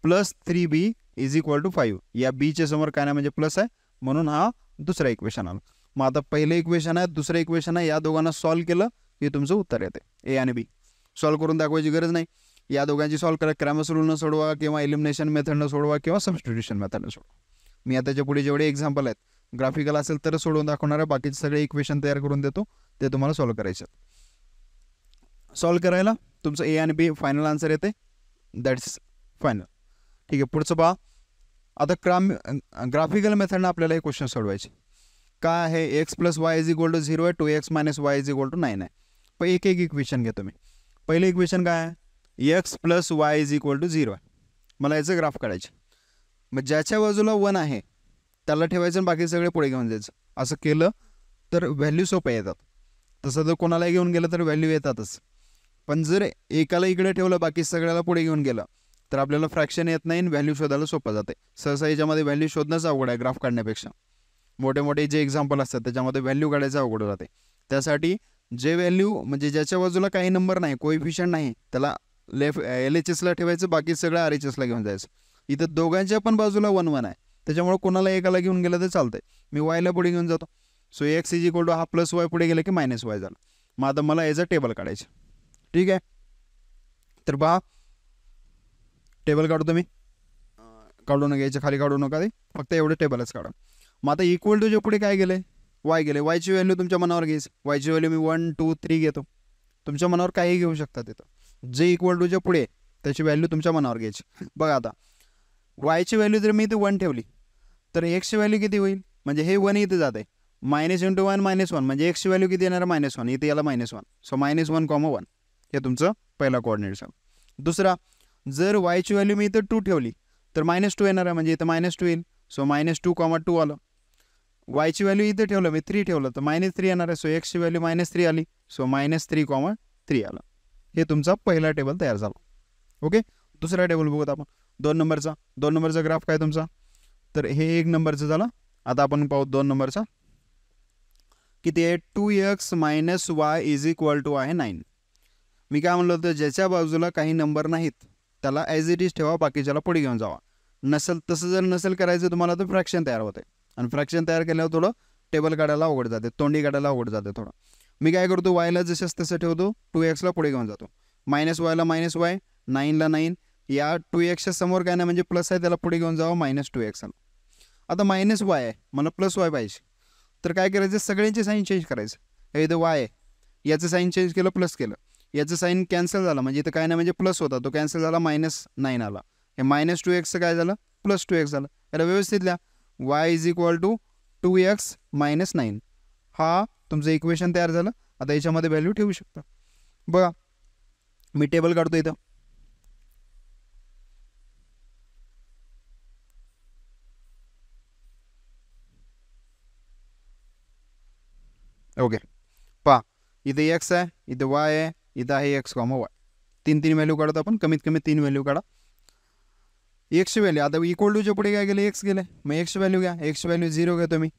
Speaker 1: + 3b = 5. या बीच्या समोर काय नाही म्हणजे प्लस आहे म्हणून हा दुसरा इक्वेशन आला. मग आता पहिलं इक्वेशन आहे, दुसरं इक्वेशन आहे, या दोघांना सॉल्व केलं की तुमचं उत्तर येते. ए आणि बी सॉल्व करून दाखवायची गरज नाही. या दोघांची सॉल्व करा, क्रॅमर्स रूलनं सोडवा किंवा एलिमिनेशन मेथडनं सोडवा किंवा सबस्टिट्यूशन मेथडनं सोडवा. मी आता पुढे जेवढे एक्झाम्पल आहेत ग्राफिकल असेल तर सोडवून दाखवणार आहे, बाकीचे सगळे इक्वेशन तयार करून देतो, ते तुम्हाला सॉल्व करायचे. सॉल्व करायला तुमचं ए आणि बी फायनल आन्सर येते, दॅट्स फायनल. ठीक आहे, पुढचं पहा. आता ग्राफिकल मेथडनं आपल्याला हे क्वेश्चन सोडवायचे. काय आहे, एक्स + y = 0 आहे, 2x - y = 9 आहे. पण एक इक्वेशन घेतो मी. पहिलं इक्वेशन काय आहे, x + y = 0 आहे. मला याचं ग्राफ काढायचे. मग ज्याच्या बाजूला 1 आहे त्याला ठेवायचं आणि बाकी सगळे पुढे घेऊन जायचं. असं केलं तर व्हॅल्यू सोप्या येतात. तसं जर कोणालाही घेऊन गेलं तर व्हॅल्यू येतातच. पण जर एकाला इकडे ठेवलं बाकी सगळ्याला पुढे घेऊन गेलं तर आपल्याला फ्रॅक्शन येत नाही, व्हॅल्यू शोधायला सोपं जाते. सहसा याच्यामध्ये व्हॅल्यू शोधणंच अवघड आहे ग्राफ काढण्यापेक्षा. मोठे मोठे जे एक्झाम्पल असतात त्याच्यामध्ये व्हॅल्यू काढायचं अवघड जाते. त्यासाठी जे व्हॅल्यू म्हणजे ज्याच्या बाजूला काही नंबर नाही, कोएफिशियंट नाही, त्याला LHSला ठेवायचं, बाकी सगळं RHSला घेऊन जायचं. इथं दोघांच्या पण बाजूला 1 1 आहे, त्याच्यामुळे कोणाला एकाला घेऊन गेलं तर चालतंय. मी वायला पुढे घेऊन जातो. सो x = हा +y पुढे गेलं की -y झालं. मग आता मला याचं टेबल काढायचं. ठीक आहे, तर पहा टेबल काढतो मी. काढू नका, याच्या खाली काढू नका, ते फक्त एवढं टेबलच काढा. मग आता = पुढे काय गेले, वाय गेले. वायची व्हॅल्यू तुमच्या मनावर घ्यायची. वायची व्हॅल्यू मी 1 2 3 घेतो. तुमच्या मनावर काही घेऊ शकता तिथं. जे = पुढे त्याची व्हॅल्यू तुमच्या मनावर घ्यायची. बघा आता वायची व्हॅल्यू जर मी इथे 1 ठेवली तर एक्सची व्हॅल्यू किती होईल, म्हणजे हे 1 इथे जाते, -1 × 1 -1 म्हणजे एक्सची व्हॅल्यू किती येणार -1, इथे याला -1. सो -1, 1 हे तुमचं पहिला कोऑर्डिनेट झालं. दुसरा, जर वायची व्हॅल्यू मी इथं 2 ठेवली तर -2 येणार आहे, म्हणजे इथं -2 येईल. सो -2, 2 आलं. वायची व्हॅल्यू इथे ठेवलं मी 3 ठेवलं तर -3 येणार आहे. सो एक्सची व्हॅल्यू -3 आली. सो -3, 3 आलं. हे तुमचा पहिला टेबल तयार झाला. ओके, दुसरा टेबल बघूत आपण 2 नंबरचा ग्राफ काय तुमचा, तर हे 1 नंबरचं झालं. आता आपण पाहू 2 नंबरचा किती आहे, 2x - y = आहे 9. मी काय म्हणलं होतं, ज्याच्या बाजूला काही नंबर नाहीत त्याला ॲज इट इज ठेवा, बाकीच्याला पुढे घेऊन जावा. नसेल तसं जर नसेल करायचं तुम्हाला तर फ्रॅक्शन तयार होते, आणि फ्रॅक्शन तयार केल्यावर थोडं टेबल काढायला अवघड जाते, तोंडी काढायला अवघड जाते थोडं. मी काय करतो, वायला जसंच तसं ठेवतो, 2x पुढे घेऊन जातो. -yला -y, 9ला 9, या 2xच्या समोर काय नाही म्हणजे प्लस आहे, त्याला पुढे घेऊन जावं -2x. आता -y आहे, मला +y पाहिजे, तर काय करायचं, सगळ्यांचे साईन चेंज करायचं. हे इथं y आहे, याचं साईन चेंज केलं, प्लस केलं, याचं साईन कॅन्सल झालं, म्हणजे इथं काय नाही म्हणजे प्लस होता, तो कॅन्सल झाला, -9 आला. हे -2x काय झालं, +2x झालं. याला व्यवस्थित लिहा, y = 2x - 9. हा तुमचं इक्वेशन तयार झालं. आता याच्यामध्ये व्हॅल्यू ठेवू शकता. बघा मी टेबल काढतो इथं. ओके, पहा इथे x आहे, इथे y आहे, इथं आहे x, y. 3 व्हॅल्यू काढतो आपण, कमीत कमी 3 व्हॅल्यू काढा. x ची व्हॅल्यू आता इक्वल टूच्या पुढे काय गेले, x गेले, मग x व्हॅल्यू घ्या. x व्हॅल्यू 0 घेतो, मी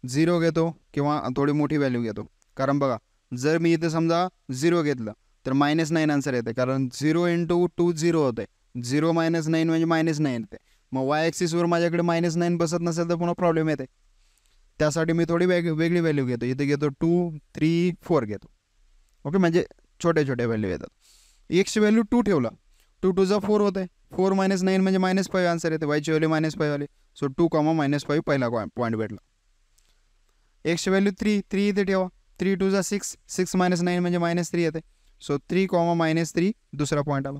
Speaker 1: 0 घेतो, किंवा थोडी मोठी व्हॅल्यू घेतो. कारण बघा, जर मी इथे समजा 0 घेतलं तर -9 आन्सर येते, कारण 0 × 2 0 होते, 0 - 9 म्हणजे -9 येते. मग y ॲक्सिसवर माझ्याकडे -9 बसत नसेल तर पुन्हा प्रॉब्लेम येते. त्यासाठी मी थोडी वेगळी व्हॅल्यू घेतो. इथे घेतो 2, 3, 4 घेतो. ओके, म्हणजे छोटे छोटे व्हॅल्यू येतात. x ची व्हॅल्यू 2 ठेवला, 2 2 जा 4 होते, 4 - 9 म्हणजे -5 आन्सर येते. y ची व्हॅल्यू -5 आली, सो 2, -5 पहिला पॉईंट भेटला. x ची व्हॅल्यू 3 इथे ठेवा, 3 2 जा 6, 6 - 9 म्हणजे -3 येते, सो 3, -3 दुसरा पॉईंट आला.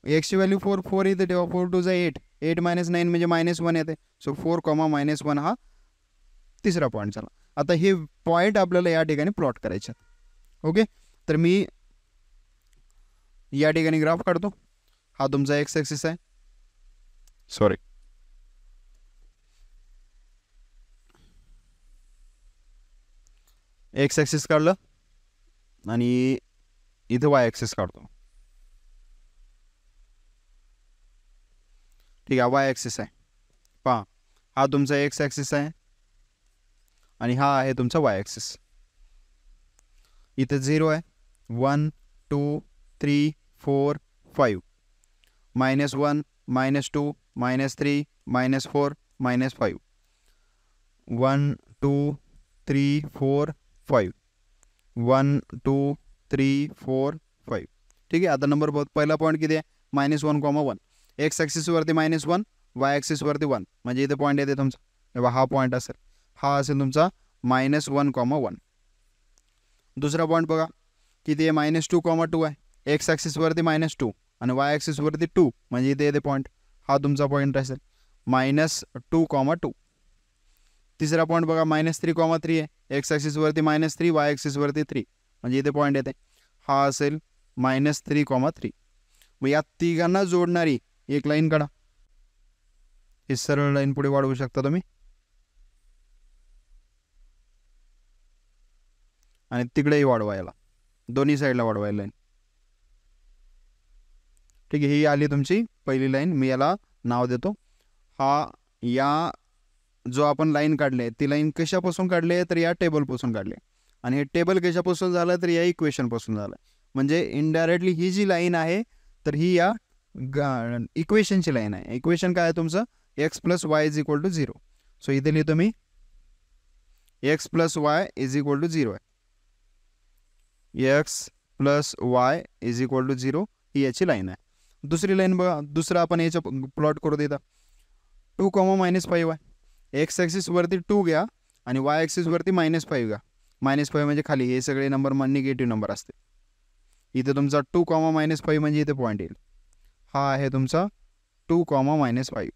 Speaker 1: x ची व्हॅल्यू 4 इथे ठेवा, 4 2 जा 8, 8 - 9 म्हणजे -1 येते, सो 4, -1 हा तिसरा पॉईंट झाला. आता हे पॉईंट आपल्याला या ठिकाणी प्लॉट करायचे. ओके, तर मी या ठिकाणी ग्राफ काढतो. हा तुमचा x ॲक्सिस आहे, सॉरी x ॲक्सिस काढलं, आणि इथं y ॲक्सिस काढतो. ठीक आहे, y ॲक्सिस आहे, पहा हा तुमचा x ॲक्सिस आहे, आणि हा आहे तुमचा y ॲक्सिस. इथे 0 आहे, 1 2 3 4 5, -1 -2 -3 -4 -5, 1 2 3 4 5, 1 2 3 4 5. ठीक आहे, आता नंबर बहुत पहिला पॉईंट किती आहे, -1, 1. x ॲक्सिसवरती -1, y ॲक्सिसवरती 1, म्हणजे इथे पॉईंट येते तुमचा. तेव्हा हा पॉईंट असेल, हा असेल तुमचा -1, 1. दुसरा पॉईंट बघा किती आहे, -2, 2 आहे. x ॲक्सिसवरती -2 आणि y ॲक्सिसवरती 2, म्हणजे इथे येते पॉईंट, हा तुमचा पॉईंट असेल -2, 2. तिसरा पॉईंट बघा -3, 3 आहे. x ॲक्सिसवरती -3, y ॲक्सिसवरती 3, म्हणजे इथे पॉईंट येते, हा असेल -3, 3. मग या तिघांना जोडणारी एक लाईन काढा. ही सरळ लाईन पुढे वाढवू शकता तुम्ही, आणि तिकडेही वाढवायला, दोन्ही साईडला वाढवायला लाईन. ठीक आहे, ही आली तुमची पहिली लाईन. मी याला नाव देतो. हा या जो आपण लाईन काढले, ती लाईन कशापासून काढली तर या टेबलपासून काढले, आणि हे टेबल कशापासून झालं तर या इक्वेशनपासून झालं. म्हणजे इनडायरेक्टली ही जी लाईन आहे तर ही या इक्वेशनची लाईन आहे. इक्वेशन काय आहे तुमचं, x + y = 0. सो इथे लिहितो मी x + y = 0 आहे. x + y = 0 ही याची लाईन आहे. दुसरी लाईन बघा, दुसरा आपण याच्या प्लॉट करू देता. 2, -5 आहे. x ॲक्सिसवरती 2 घ्या, आणि y ॲक्सिसवरती -5 घ्या. -5 म्हणजे खाली, हे सगळे नंबर निगेटिव्ह नंबर असते. इथे तुमचा 2, -5 म्हणजे इथे पॉईंट येईल, हा आहे तुमचा 2, -5.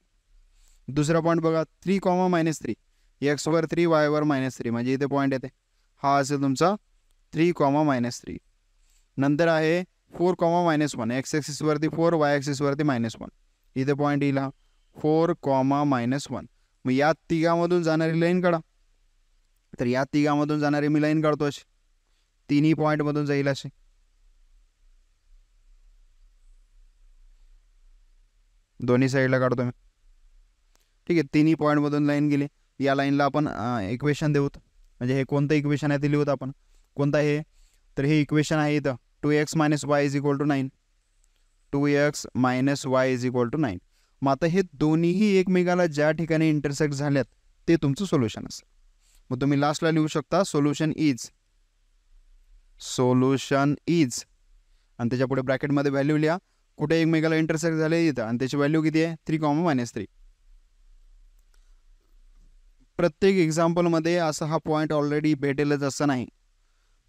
Speaker 1: दुसरा पॉईंट बघा 3, -3, x वर 3 y वर -3 म्हणजे इथे पॉईंट येते, हा असेल तुमचा 3, -3. नंतर आहे 4, -1, x ॲक्सिसवरती 4, y ॲक्सिसवरती -1, इथे पॉईंट येईल हा 4, -1. मग या तिघामधून जाणारी लाईन काढा. तर या तिघामधून जाणारी मी लाईन काढतो अशी, तिन्ही पॉईंटमधून जाईल अशी. दोन्ही साईडला काढतो मी. ठीक आहे, तिन्ही पॉईंटमधून लाईन गेली. या लाईनला आपण इक्वेशन देऊत, म्हणजे हे कोणतं इक्वेशन आहे ते लिहूत आपण. कोणतं आहे तर हे इक्वेशन आहे इथं, 2x minus y is equal to 9. 2x minus y is equal to 9. मग आता हे दोन्हीही एकमेकाला ज्या ठिकाणी इंटरसेक्ट झाल्यात ते तुमचं सोल्युशन असेल. मग तुम्ही लास्टला लिहू शकता सोल्युशन इज आणि त्याच्या पुढे ब्रॅकेटमध्ये व्हॅल्यू लिहा. कुठे एकमेकाला इंटरसेक्ट झाले इथं आणि त्याची व्हॅल्यू किती आहे 3, -3. प्रत्येक एक्झाम्पलमध्ये असा हा पॉईंट ऑलरेडी भेटेलच असं नाही.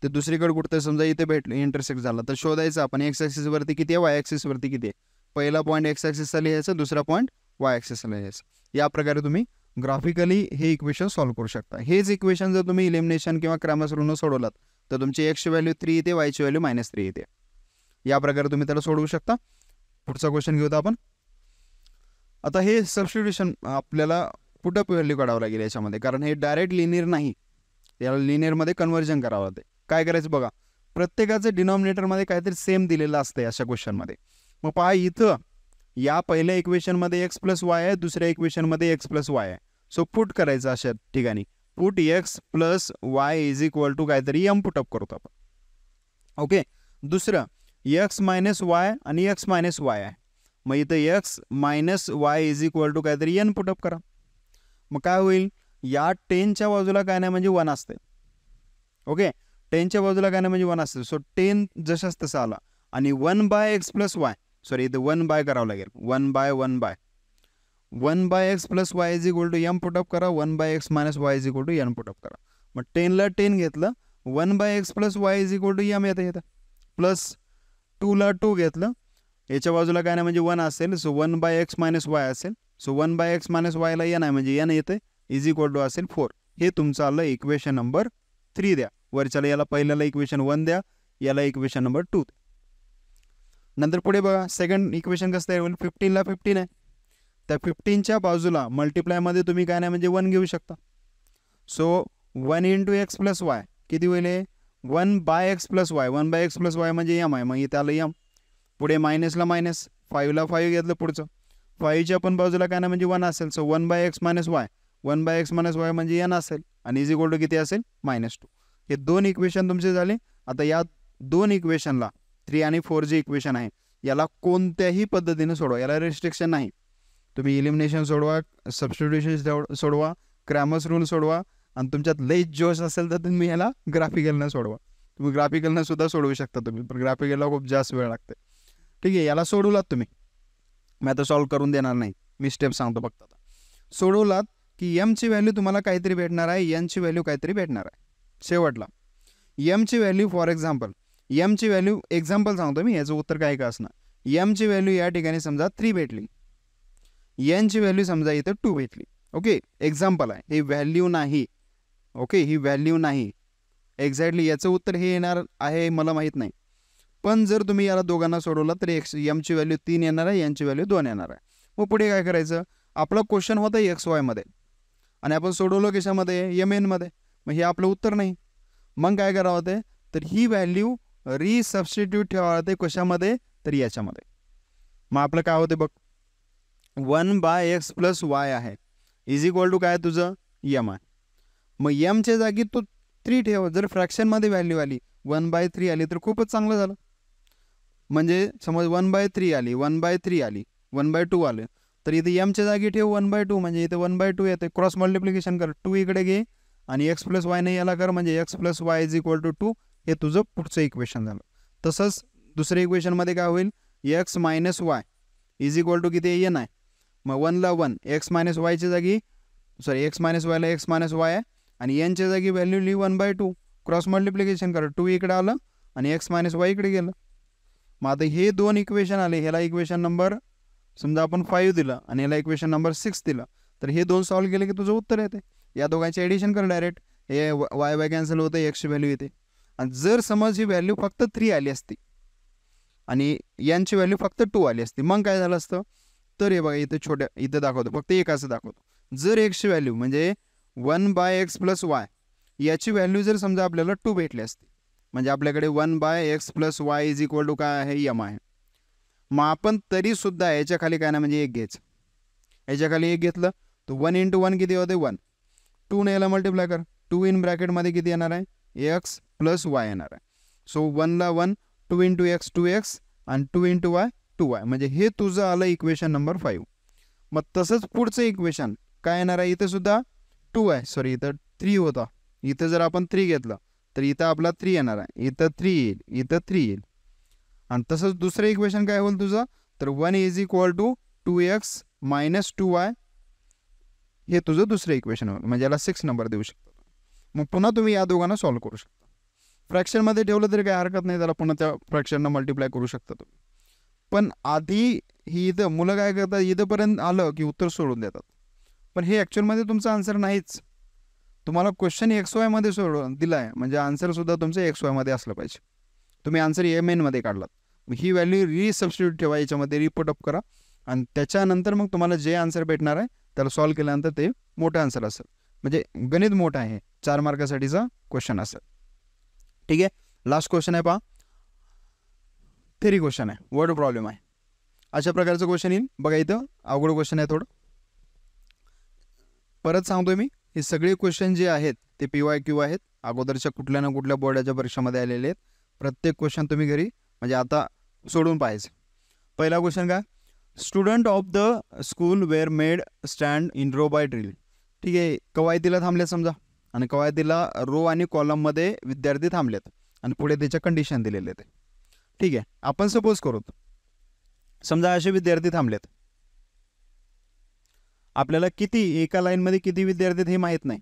Speaker 1: ते दुसरीकडे कुठं समजा इथे भेटलं इंटरसेक्ट झाला तर शोधायचं आपण एक्स ॲक्सिसवरती किती आहे वाय ॲक्सिसवरती किती आहे. पहिला पॉईंट एक्स ॲक्सिसला लिहायचं, दुसरा पॉईंट वाय ॲक्सिसला लिहायचं. या प्रकारे तुम्ही ग्राफिकली हे इक्वेशन सॉल्व्ह करू शकता. हेच इक्वेशन जर तुम्ही इलिमिनेशन किंवा क्रॅमर्स रूलनं सोडवलात तर तुमची एक्सची व्हॅल्यू 3 येते, वायची व्हॅल्यू -3 येते. या प्रकारे तुम्ही त्याला सोडवू शकता. पुढचा क्वेश्चन घेऊया आपण. आता हे सबस्टिट्यूशन आपल्याला पुटअप व्हॅल्यू काढावं लागेल याच्यामध्ये, कारण हे डायरेक्ट लिनियर नाही, याला लिनियरमध्ये कन्व्हर्जन करावं लागते. काय करायचं बघा, प्रत्येकाचं डिनॉमिनेटरमध्ये काहीतरी सेम दिलेलं असतं अशा क्वेश्चनमध्ये. मग पहा इथं या पहिल्या इक्वेशनमध्ये एक्स प्लस वाय आहे, दुसऱ्या इक्वेशनमध्ये एक्स प्लस वाय आहे. सो पुट करायचं अशा ठिकाणी. Put x plus y is equal to काहीतरी एम पुटअप करतो आपण. ओके. दुसरं एक्स मायनस वाय आणि एक्स मायनस वाय आहे. मग इथं x minus y is equal to काहीतरी एन पुटअप करा. मग काय होईल, या 10च्या बाजूला काय नाही म्हणजे 1 असते. ओके. 10च्या बाजूला काय नाही म्हणजे 1 असते. सो 10 जशाच तसा आला आणि 1 by x plus y, sorry इथं 1 बाय करावं लागेल. 1 by x plus y is equal to m put up करा. 1 by x minus y is equal to n put up करा. मग 10ला 10 घेतलं, 1 by x plus y is equal to m येतं. Plus 2ला 2 घेतलं, याच्या बाजूला काय नाही म्हणजे 1 असेल. So 1 by x minus y असेल. सो 1 बाय एक्स मायनस वायला एन आहे म्हणजे एन येते इज इक्वल टू असेल 4. हे तुमचं आलं इक्वेशन नंबर 3 द्या. वरच्याला याला पहिल्याला इक्वेशन 1 द्या, याला इक्वेशन नंबर 2 द्या. नंतर पुढे बघा सेकंड इक्वेशन कसं आहे, 15ला 15 आहे. त्या 15च्या बाजूला मल्टिप्लायमध्ये तुम्ही काय नाही म्हणजे 1 घेऊ शकता. So 1 into x plus y किती होईल, 1 by x plus y. 1 by x plus y म्हणजे एम आहे, मग इथे आलं एम. पुढे मायनसला मायनस, 5ला 5 घेतलं पुढचं. 5च्या पण बाजूला काय नाही म्हणजे 1 असेल. So 1 by x minus y, 1 by x minus y म्हणजे एन असेल आणि इज इक्वल टू किती असेल -2. हे 2 इक्वेशन तुमचे झाले. आता या 2 इक्वेशनला 3 आणि 4 जे इक्वेशन आहे याला कोणत्याही पद्धतीने सोडवा, याला रिस्ट्रिक्शन नाही. तुम्ही इलिमिनेशन सोडवा, सबस्टिट्यूशन सोडवा, क्रॅमर्स रूल सोडवा आणि तुमच्यात लई जोश असेल तर तुम्ही याला ग्राफिकलनं सोडवा. तुम्ही ग्राफिकलनं सुद्धा सोडवू शकता तुम्ही, पण ग्राफिकलला खूप जास्त वेळ लागते. ठीक आहे. याला सोडवलात तुम्ही, मी आता सॉल्व्ह करून देणार नाही, मी स्टेप सांगतो फक्त. आता सोडवलात की एमची व्हॅल्यू तुम्हाला काहीतरी भेटणार आहे, एनची व्हॅल्यू काहीतरी भेटणार आहे. शेवटला एमची व्हॅल्यू फॉर एक्झाम्पल, एमची व्हॅल्यू एक्झाम्पल सांगतो मी, याचं उत्तर काय का असणार. एमची व्हॅल्यू या ठिकाणी समजा 3 भेटली, एनची व्हॅल्यू समजा इथं 2 भेटली. ओके. एक्झाम्पल आहे, हे व्हॅल्यू नाही. ओके, ही व्हॅल्यू नाही. एक्झॅक्टली याचं उत्तर हे येणार आहे मला माहीत नाही, पण जर तुम्ही याला दोघांना सोडवलं तर एमची व्हॅल्यू 3 येणार आहे, यांची व्हॅल्यू 2 येणार आहे. मग पुढे काय करायचं, आपला क्वेश्चन होता एक्स वायमध्ये आणि आपण सोडवलं कशामध्ये, एम एनमध्ये. मग हे आपलं उत्तर नाही. मग काय करावं होते, तर ही व्हॅल्यू रिसबस्टिट्यूट ठेवावं लागते कशामध्ये, तर याच्यामध्ये. मग आपलं काय होते बघ, 1 बाय एक्स प्लस वाय आहे इज इक्वल टू काय तुझं एम आहे. मग एमच्या जागी तू 3 ठेव. जर फ्रॅक्शनमध्ये व्हॅल्यू आली 1/3 आली तर खूपच चांगलं झालं. म्हणजे समज 1/3 आली, 1/3 आली, 1/2 आले तर इथे एमच्या जागी ठेव 1/2, म्हणजे इथे 1/2 येते. क्रॉस मल्टिप्लिकेशन कर, 2 इकडे घे आणि एक्स प्लस वाय नाही याला कर, म्हणजे x plus y is equal to 2. हे तुझं पुढचं इक्वेशन झालं. तसंच दुसऱ्या इक्वेशनमध्ये काय होईल, x minus y is equal to किती एन आहे. मग 1ला 1, एक्स मायनस वायच्या जागी, सॉरी एक्स मायनस वायला एक्स मायनस वाय आहे आणि एनच्या जागी व्हॅल्यू लिही 1/2. क्रॉस मल्टिप्लिकेशन कर, 2 इकडे आलं आणि एक्स मायनस वाय इकडे गेलं. मग आता हे 2 इक्वेशन आले, ह्याला इक्वेशन नंबर समजा आपण 5 दिलं आणि याला इक्वेशन नंबर 6 दिलं, तर हे 2 सॉल्व्ह केले की तुझं उत्तर येते. या दोघांचे ॲडिशन कर डायरेक्ट, हे वाय वाय कॅन्सल होतं, एक्सची व्हॅल्यू येते. आणि जर समज ही व्हॅल्यू फक्त 3 आली असती आणि यांची व्हॅल्यू फक्त 2 आली असती, मग काय झालं असतं, तर हे बघा इथे छोट्या इथं दाखवतो, फक्त एक असं दाखवतो. जर एक्सची व्हॅल्यू म्हणजे 1 बाय एक्स प्लस वाय याची व्हॅल्यू जर समजा आपल्याला 2 भेटली असती, म्हणजे आपल्याकडे 1 by x plus y is equal to काय आहे, एम आहे. मग आपण तरीसुद्धा याच्या खाली काय ना म्हणजे 1 घ्यायचं. याच्या खाली 1 घेतलं तर 1 इंटू 1 किती होते 1. 2 ने याला मल्टिप्लाय कर, 2 इन ब्रॅकेटमध्ये किती येणार आहे, एक्स प्लस वाय येणार आहे. सो 1ला 1, 2 इंटू एक्स 2x आणि 2 इंटू वाय 2y, म्हणजे हे तुझं आलं इक्वेशन नंबर 5. मग तसंच पुढचं इक्वेशन काय येणार आहे, इथं सुद्धा 2 आहे, सॉरी इथं 3 होता, इथं जर आपण 3 घेतलं तर इथं आपला 3 येणार आहे, इथं 3 येईल, इथं 3 येईल. आणि तसंच दुसरं इक्वेशन काय होईल तुझं, तर 1 is equal to 2x minus 2y, हे तुझं दुसरं इक्वेशन होईल, म्हणजे याला 6 नंबर देऊ शकता. मग पुन्हा तुम्ही या दोघांना सॉल्व्ह करू शकता. फ्रॅक्शनमध्ये ठेवलं तरी काही हरकत नाही, त्याला पुन्हा त्या फ्रॅक्शननं मल्टिप्लाय करू शकता तुम्ही. पण आधी ही इथं मुलं काय करतात, इथंपर्यंत आलं की उत्तर सोडून देतात, पण हे ॲक्च्युअलमध्ये तुमचं आन्सर नाहीच. तुम्हाला क्वेश्चन XY मध्ये सोडून दिला आहे, म्हणजे आन्सरसुद्धा तुमचं XY मध्ये असलं पाहिजे. तुम्ही आन्सर MN मध्ये काढलात, ही व्हॅल्यू रिसबस्टिट्यूट ठेवा, याच्यामध्ये रिपोर्ट अप करा, आणि त्याच्यानंतर मग तुम्हाला जे आन्सर भेटणार आहे त्याला सॉल्व्ह केल्यानंतर ते मोठं आन्सर असेल, म्हणजे गणित मोठं आहे, 4 मार्कासाठीचा क्वेश्चन असेल. ठीक आहे, लास्ट क्वेश्चन आहे पहा, थेरी क्वेश्चन आहे, वर्ड प्रॉब्लेम आहे. अशा प्रकारचं क्वेश्चन येईल बघा. इथं अवघड क्वेश्चन आहे थोडं. परत सांगतोय मी, हे सगळे क्वेश्चन जे आहेत ते PYQ आहेत, अगोदरच्या कुठल्या ना कुठल्या बोर्डाच्या परीक्षामध्ये आलेले आहेत. प्रत्येक क्वेश्चन तुम्ही घरी म्हणजे आता सोडून पाहायचे. पहिला क्वेश्चन काय, student of the school were made stand in row by drill. ठीक आहे, कवायतीला थांबले समजा, आणि कवायतीला रो आणि कॉलममध्ये विद्यार्थी थांबलेत, आणि पुढे त्याच्या कंडिशन दिलेले आहेत. ठीक आहे, आपण सपोज करू, समजा असे विद्यार्थी थांबलेत, आपल्याला किती एका लाईनमध्ये किती विद्यार्थी हे माहीत नाही.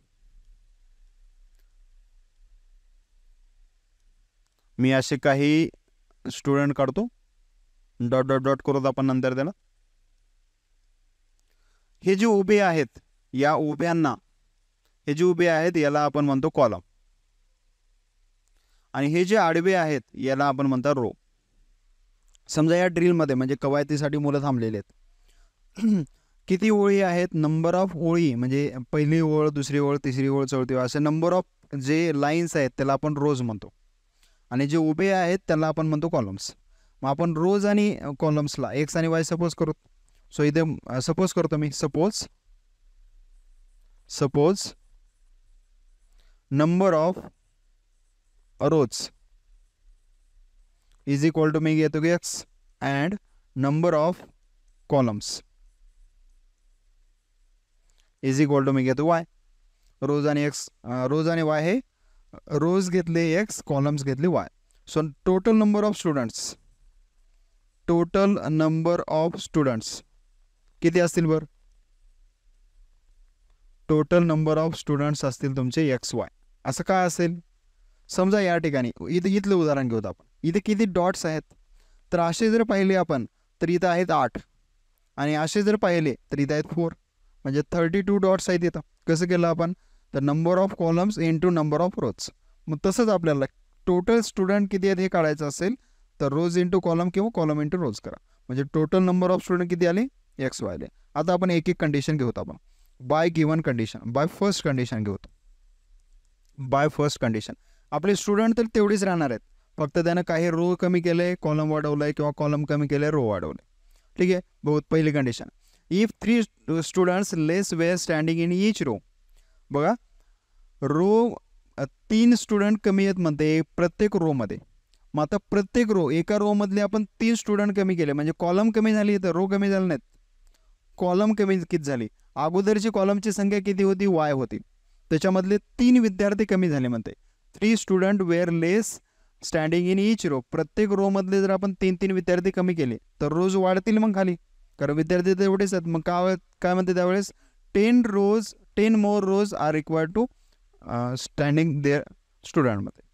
Speaker 1: मी असे काही स्टुडंट काढतो, डॉट डॉट डॉट करू आपण नंतर त्याला. हे जे उभे आहेत, या उभ्यांना, हे जे उभे आहेत याला आपण म्हणतो कॉलम, आणि हे जे आडवे आहेत याला आपण म्हणतो रो. समजा या ड्रिलमध्ये म्हणजे कवायतीसाठी मुलं थांबलेले आहेत. किती ओळी आहेत, नंबर ऑफ ओळी, म्हणजे पहिली ओळ, दुसरी ओळ, तिसरी ओळ, चौथी ओळ, असे नंबर ऑफ जे लाईन्स आहेत त्याला आपण रोज म्हणतो, आणि जे उभे आहेत त्याला आपण म्हणतो कॉलम्स. मग आपण रोज आणि कॉलम्सला एक्स आणि वाय सपोज करू. सो इथे सपोज करतो मी, suppose number of rows is equal to, मी घेतो की X, and number of columns is equal to, मी घेतो वाय. रोज आणि एक्स, रोज आणि वाय, हे रोज घेतले एक्स, कॉलम्स घेतले Y. So total number of students किती असतील बरं, टोटल नंबर ऑफ स्टुडंट्स असतील तुमचे XY. असं काय असेल, समजा या ठिकाणी इथलं उदाहरण घेऊ आपण, इथे किती डॉट्स आहेत, तर असे जर पाहिले आपण तर इथं आहेत 8, आणि असे जर पाहिले तर इथं आहेत 4, म्हणजे 32 डॉट्स आहेत इथं. कसं केलं आपण, तर number of columns into number of रोज. मग तसंच आपल्याला टोटल स्टुडंट किती आहेत हे काढायचं असेल तर रोज इंटू कॉलम किंवा कॉलम इंटू रोज करा, म्हणजे टोटल नंबर ऑफ स्टुडंट किती आले, XY आले. आता आपण एक एक कंडिशन घेऊत, आपण by given condition, by first condition घेऊत. बाय फर्स्ट कंडिशन, आपले स्टुडंट तर तेवढीच राहणार आहेत, फक्त त्यानं काही रो कमी केले, कॉलम वाढवलाय, किंवा कॉलम कमी केले, रो वाढवले. ठीक आहे, बहुत पहिली condition, if 3 students less were standing in each row. बघा, रो 3 स्टुडंट कमी आहेत म्हणते प्रत्येक रोमध्ये. मग आता प्रत्येक रो, एका रोमधले आपण 3 स्टुडंट कमी केले, म्हणजे कॉलम कमी झाली तर रो कमी झाले नाहीत, कॉलम कमी किती झाली, अगोदरची कॉलमची संख्या किती होती, Y होती, त्याच्यामधले 3 विद्यार्थी कमी झाले म्हणते. 3 student were less standing in each row, प्रत्येक रोमधले जर आपण 3 विद्यार्थी कमी केले तर रोज वाढतील मग खाली, कारण विद्यार्थी तर एवढेच आहेत. मग काय म्हणते त्यावेळेस, 10 more rows are required to standing there स्टुडंटमध्ये.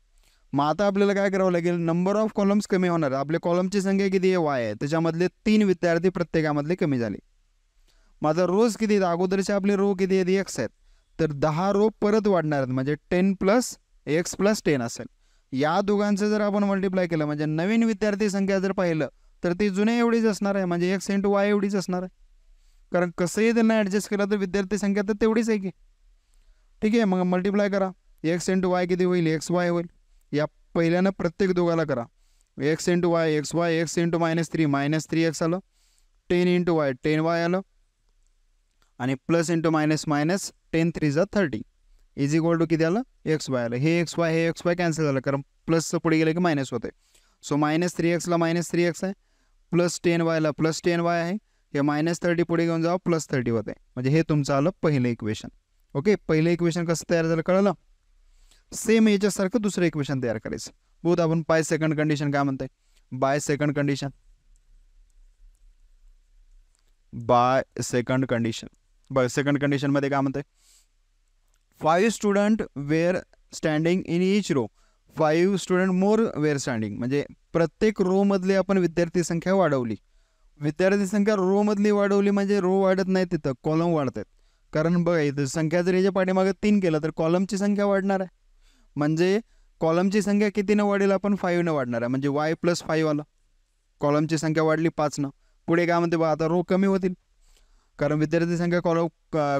Speaker 1: मग आता आपल्याला काय करावं लागेल, नंबर ऑफ कॉलम्स कमी होणार, आपल्या कॉलमची संख्या किती आहे, Y आहे, त्याच्यामधले 3 विद्यार्थी प्रत्येकामधले कमी झाले. माझा रोज किती आहेत, अगोदरचे आपले रो किती आहेत, X आहेत, तर 10 रो परत वाढणार आहेत, म्हणजे 10 + X + 10 असेल. या दोघांचं जर आपण मल्टिप्लाय केलं, म्हणजे नवीन विद्यार्थी संख्या जर पाहिलं तर ती जुन्या एवढीच असणार आहे, म्हणजे X × Y एवढीच असणार आहे, कारण कसंही त्यांना ॲडजस्ट केलं तर विद्यार्थी संख्या तर तेवढीच आहे की. ठीक आहे, मग मल्टिप्लाय करा, X × Y किती होईल, XY होईल. या पहिल्यानं प्रत्येक दोघाला करा, X × Y XY, X × -3 -3X आलं, 10 × Y 10Y आलं, आणि plus into minus minus 10 × 3 = 30 is equal to किती आलं, XY आलं. हे XY कॅन्सल झालं, कारण प्लसचं पुढे गेलं की मायनस होते. सो -3x -3x आहे, +10y +10y आहे, हे -30 पुढे घेऊन जावं +30 होते. म्हणजे हे तुमचं आलं पहिलं इक्वेशन. ओके, पहिलं इक्वेशन कसं तयार झालं कळलं. सेम याच्यासारखं दुसरं इक्वेशन तयार करायचं. बहुत आपण बाय सेकंड कंडिशन काय म्हणताय, बाय सेकंड कंडिशन बघ सेकंड कंडिशन मध्ये काय म्हणताय, 5 student were standing in each row, 5 student more were standing. म्हणजे प्रत्येक रो मधली आपण विद्यार्थी संख्या वाढवली. विद्यार्थी संख्या रो मधली वाढवली म्हणजे रो वाढत नाही, तिथं कॉलम वाढतात. कारण बघा इथं संख्या जर याच्या पाठीमागे 3 केलं तर कॉलमची संख्या वाढणार आहे. म्हणजे कॉलमची संख्या कितीनं वाढेल, आपण 5 वाढणार आहे. म्हणजे y + 5 आलं, कॉलमची संख्या वाढली 5. पुढे काय म्हणते बघा, आता रो कमी होतील कारण विद्यार्थी संख्या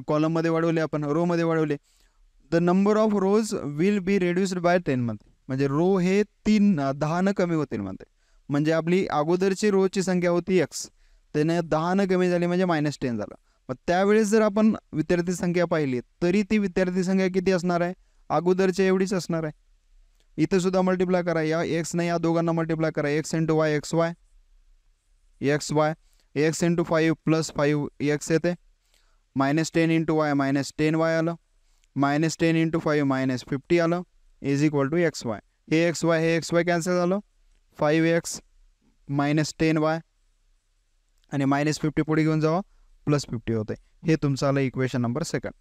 Speaker 1: कॉलममध्ये वाढवली, आपण रोमध्ये वाढवले. The number of rows will be reduced by 10 म्हणते. म्हणजे रो हे 10 कमी होतील म्हणते. म्हणजे आपली अगोदरची रोची संख्या होती x, त्याने 10 कमी झाली म्हणजे -10 झालं. मग त्यावेळेस जर आपण विद्यार्थी संख्या पाहिली तरी ती विद्यार्थी संख्या किती असणार आहे, अगोदरच्या एवढीच असणार आहे. इथं सुद्धा मल्टिप्लाय करा, या x ने या दोघांना मल्टिप्लाय करा, x × y xy x × 5 + 5x येते, -10 × y -10y आलं, -10 × 5 -50 आलं, = xy. हे xy कॅन्सल झालं, 5x -10y आणि -50 पुढे घेऊन जावा +50 होते. हे तुमचं आलं इक्वेशन नंबर सेकंड.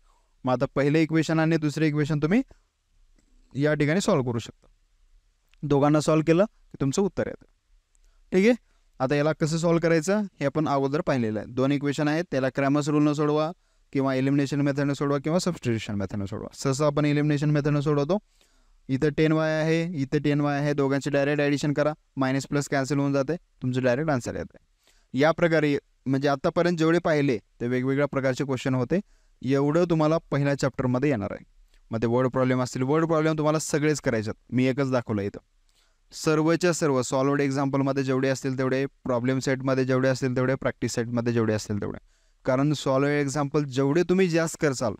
Speaker 1: मग आता पहिलं इक्वेशन आणि दुसरं इक्वेशन तुम्ही या ठिकाणी सॉल्व्ह करू शकता. दोघांना सॉल्व्ह केलं की तुमचं उत्तर येतं. ठीक आहे, आता याला कसं सॉल्व्ह करायचं हे आपण अगोदर पाहिलेलं आहे. 2 इक्वेशन आहेत, त्याला क्रॅमर्स रूलनं सोडवा किंवा एलिमिनेशन मेथडनं सोडवा किंवा सबस्टिट्यूशन मेथडनं सोडवा. सहसा आपण एलिमिनेशन मेथडनं सोडवतो. इथं 10y आहे, इथं 10y आहे, दोघांची डायरेक्ट ॲडिशन करा, मायनस कॅन्सल होऊन जाते, तुमचं डायरेक्ट आन्सर येते. या प्रकारे म्हणजे आतापर्यंत जेवढे पाहिले ते वेगवेगळ्या प्रकारचे क्वेश्चन होते. एवढं तुम्हाला पहिल्या चॅप्टरमध्ये येणार आहे. मग ते वर्ड प्रॉब्लेम असतील, वर्ड प्रॉब्लेम तुम्हाला सगळेच करायच्यात. मी एकच दाखवलं इथं. सर्वच्या सर्व सॉल्वड एक्झाम्पलमध्ये जेवढे असतील तेवढे, प्रॉब्लेम सेटमध्ये जेवढे असतील तेवढे, प्रॅक्टिस सेटमध्ये जेवढे असतील तेवढे. कारण सॉल्वड एक्झाम्पल जेवढे तुम्ही जास्त करसाल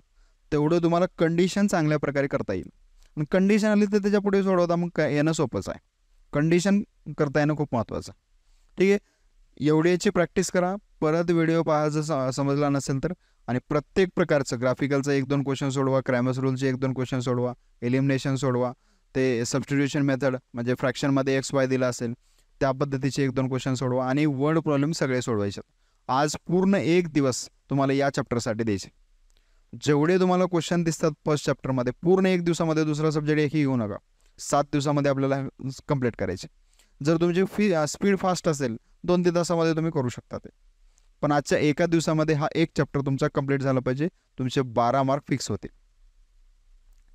Speaker 1: तेवढं तुम्हाला कंडिशन चांगल्या प्रकारे करता येईल. आणि कंडिशन आली तर त्याच्या पुढे सोडवता मग काय येणं सोपंच आहे. कंडिशन करता येणं खूप महत्त्वाचं. ठीक आहे, एवढी याची प्रॅक्टिस करा. परत व्हिडिओ पहा जर समजला नसेल तर. आणि प्रत्येक प्रकारचं ग्राफिकलचं 1-2 क्वेश्चन सोडवा, क्रॅमर्स रूलचे 1-2 क्वेश्चन सोडवा, एलिमिनेशन सोडवा, ते सबस्टिट्यूशन मेथड म्हणजे फ्रॅक्शनमध्ये XY दिला असेल त्या पद्धतीचे 1-2 क्वेश्चन सोडवा आणि वर्ड प्रॉब्लेम सगळे सोडवायचे. आज पूर्ण 1 दिवस तुम्हाला या चॅप्टरसाठी द्यायचे. जेवढे तुम्हाला क्वेश्चन दिसतात फर्स्ट चॅप्टरमध्ये पूर्ण 1 दिवसामध्ये दुसरा सब्जेक्ट एकही घेऊ नका. 7 दिवसामध्ये आपल्याला कंप्लीट करायचे. जर तुमची स्पीड फास्ट असेल 2-3 तासामध्ये तुम्ही करू शकता ते. पण आजच्या एका दिवसामध्ये हा एक चॅप्टर तुमचा कंप्लीट झाला पाहिजे, तुमचे 12 मार्क फिक्स होतील.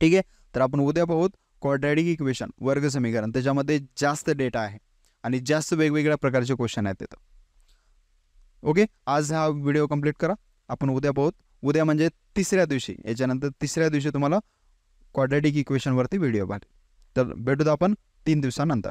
Speaker 1: ठीक आहे, तर आपण उद्या पाहूत क्वाड्रॅटिक इक्वेशन, वर्ग समीकरण. त्याच्यामध्ये जास्त डेटा आहे आणि जास्त वेगवेगळ्या प्रकारचे क्वेश्चन आहेत तिथं. ओके, आज हा व्हिडिओ कंप्लीट करा. आपण उद्या पाहूत. उद्या म्हणजे तिसऱ्या दिवशी, याच्यानंतर तिसऱ्या दिवशी तुम्हाला क्वाड्रॅटिक इक्वेशनवरती व्हिडिओ पाहिजे. तर भेटूत आपण 3 दिवसानंतर.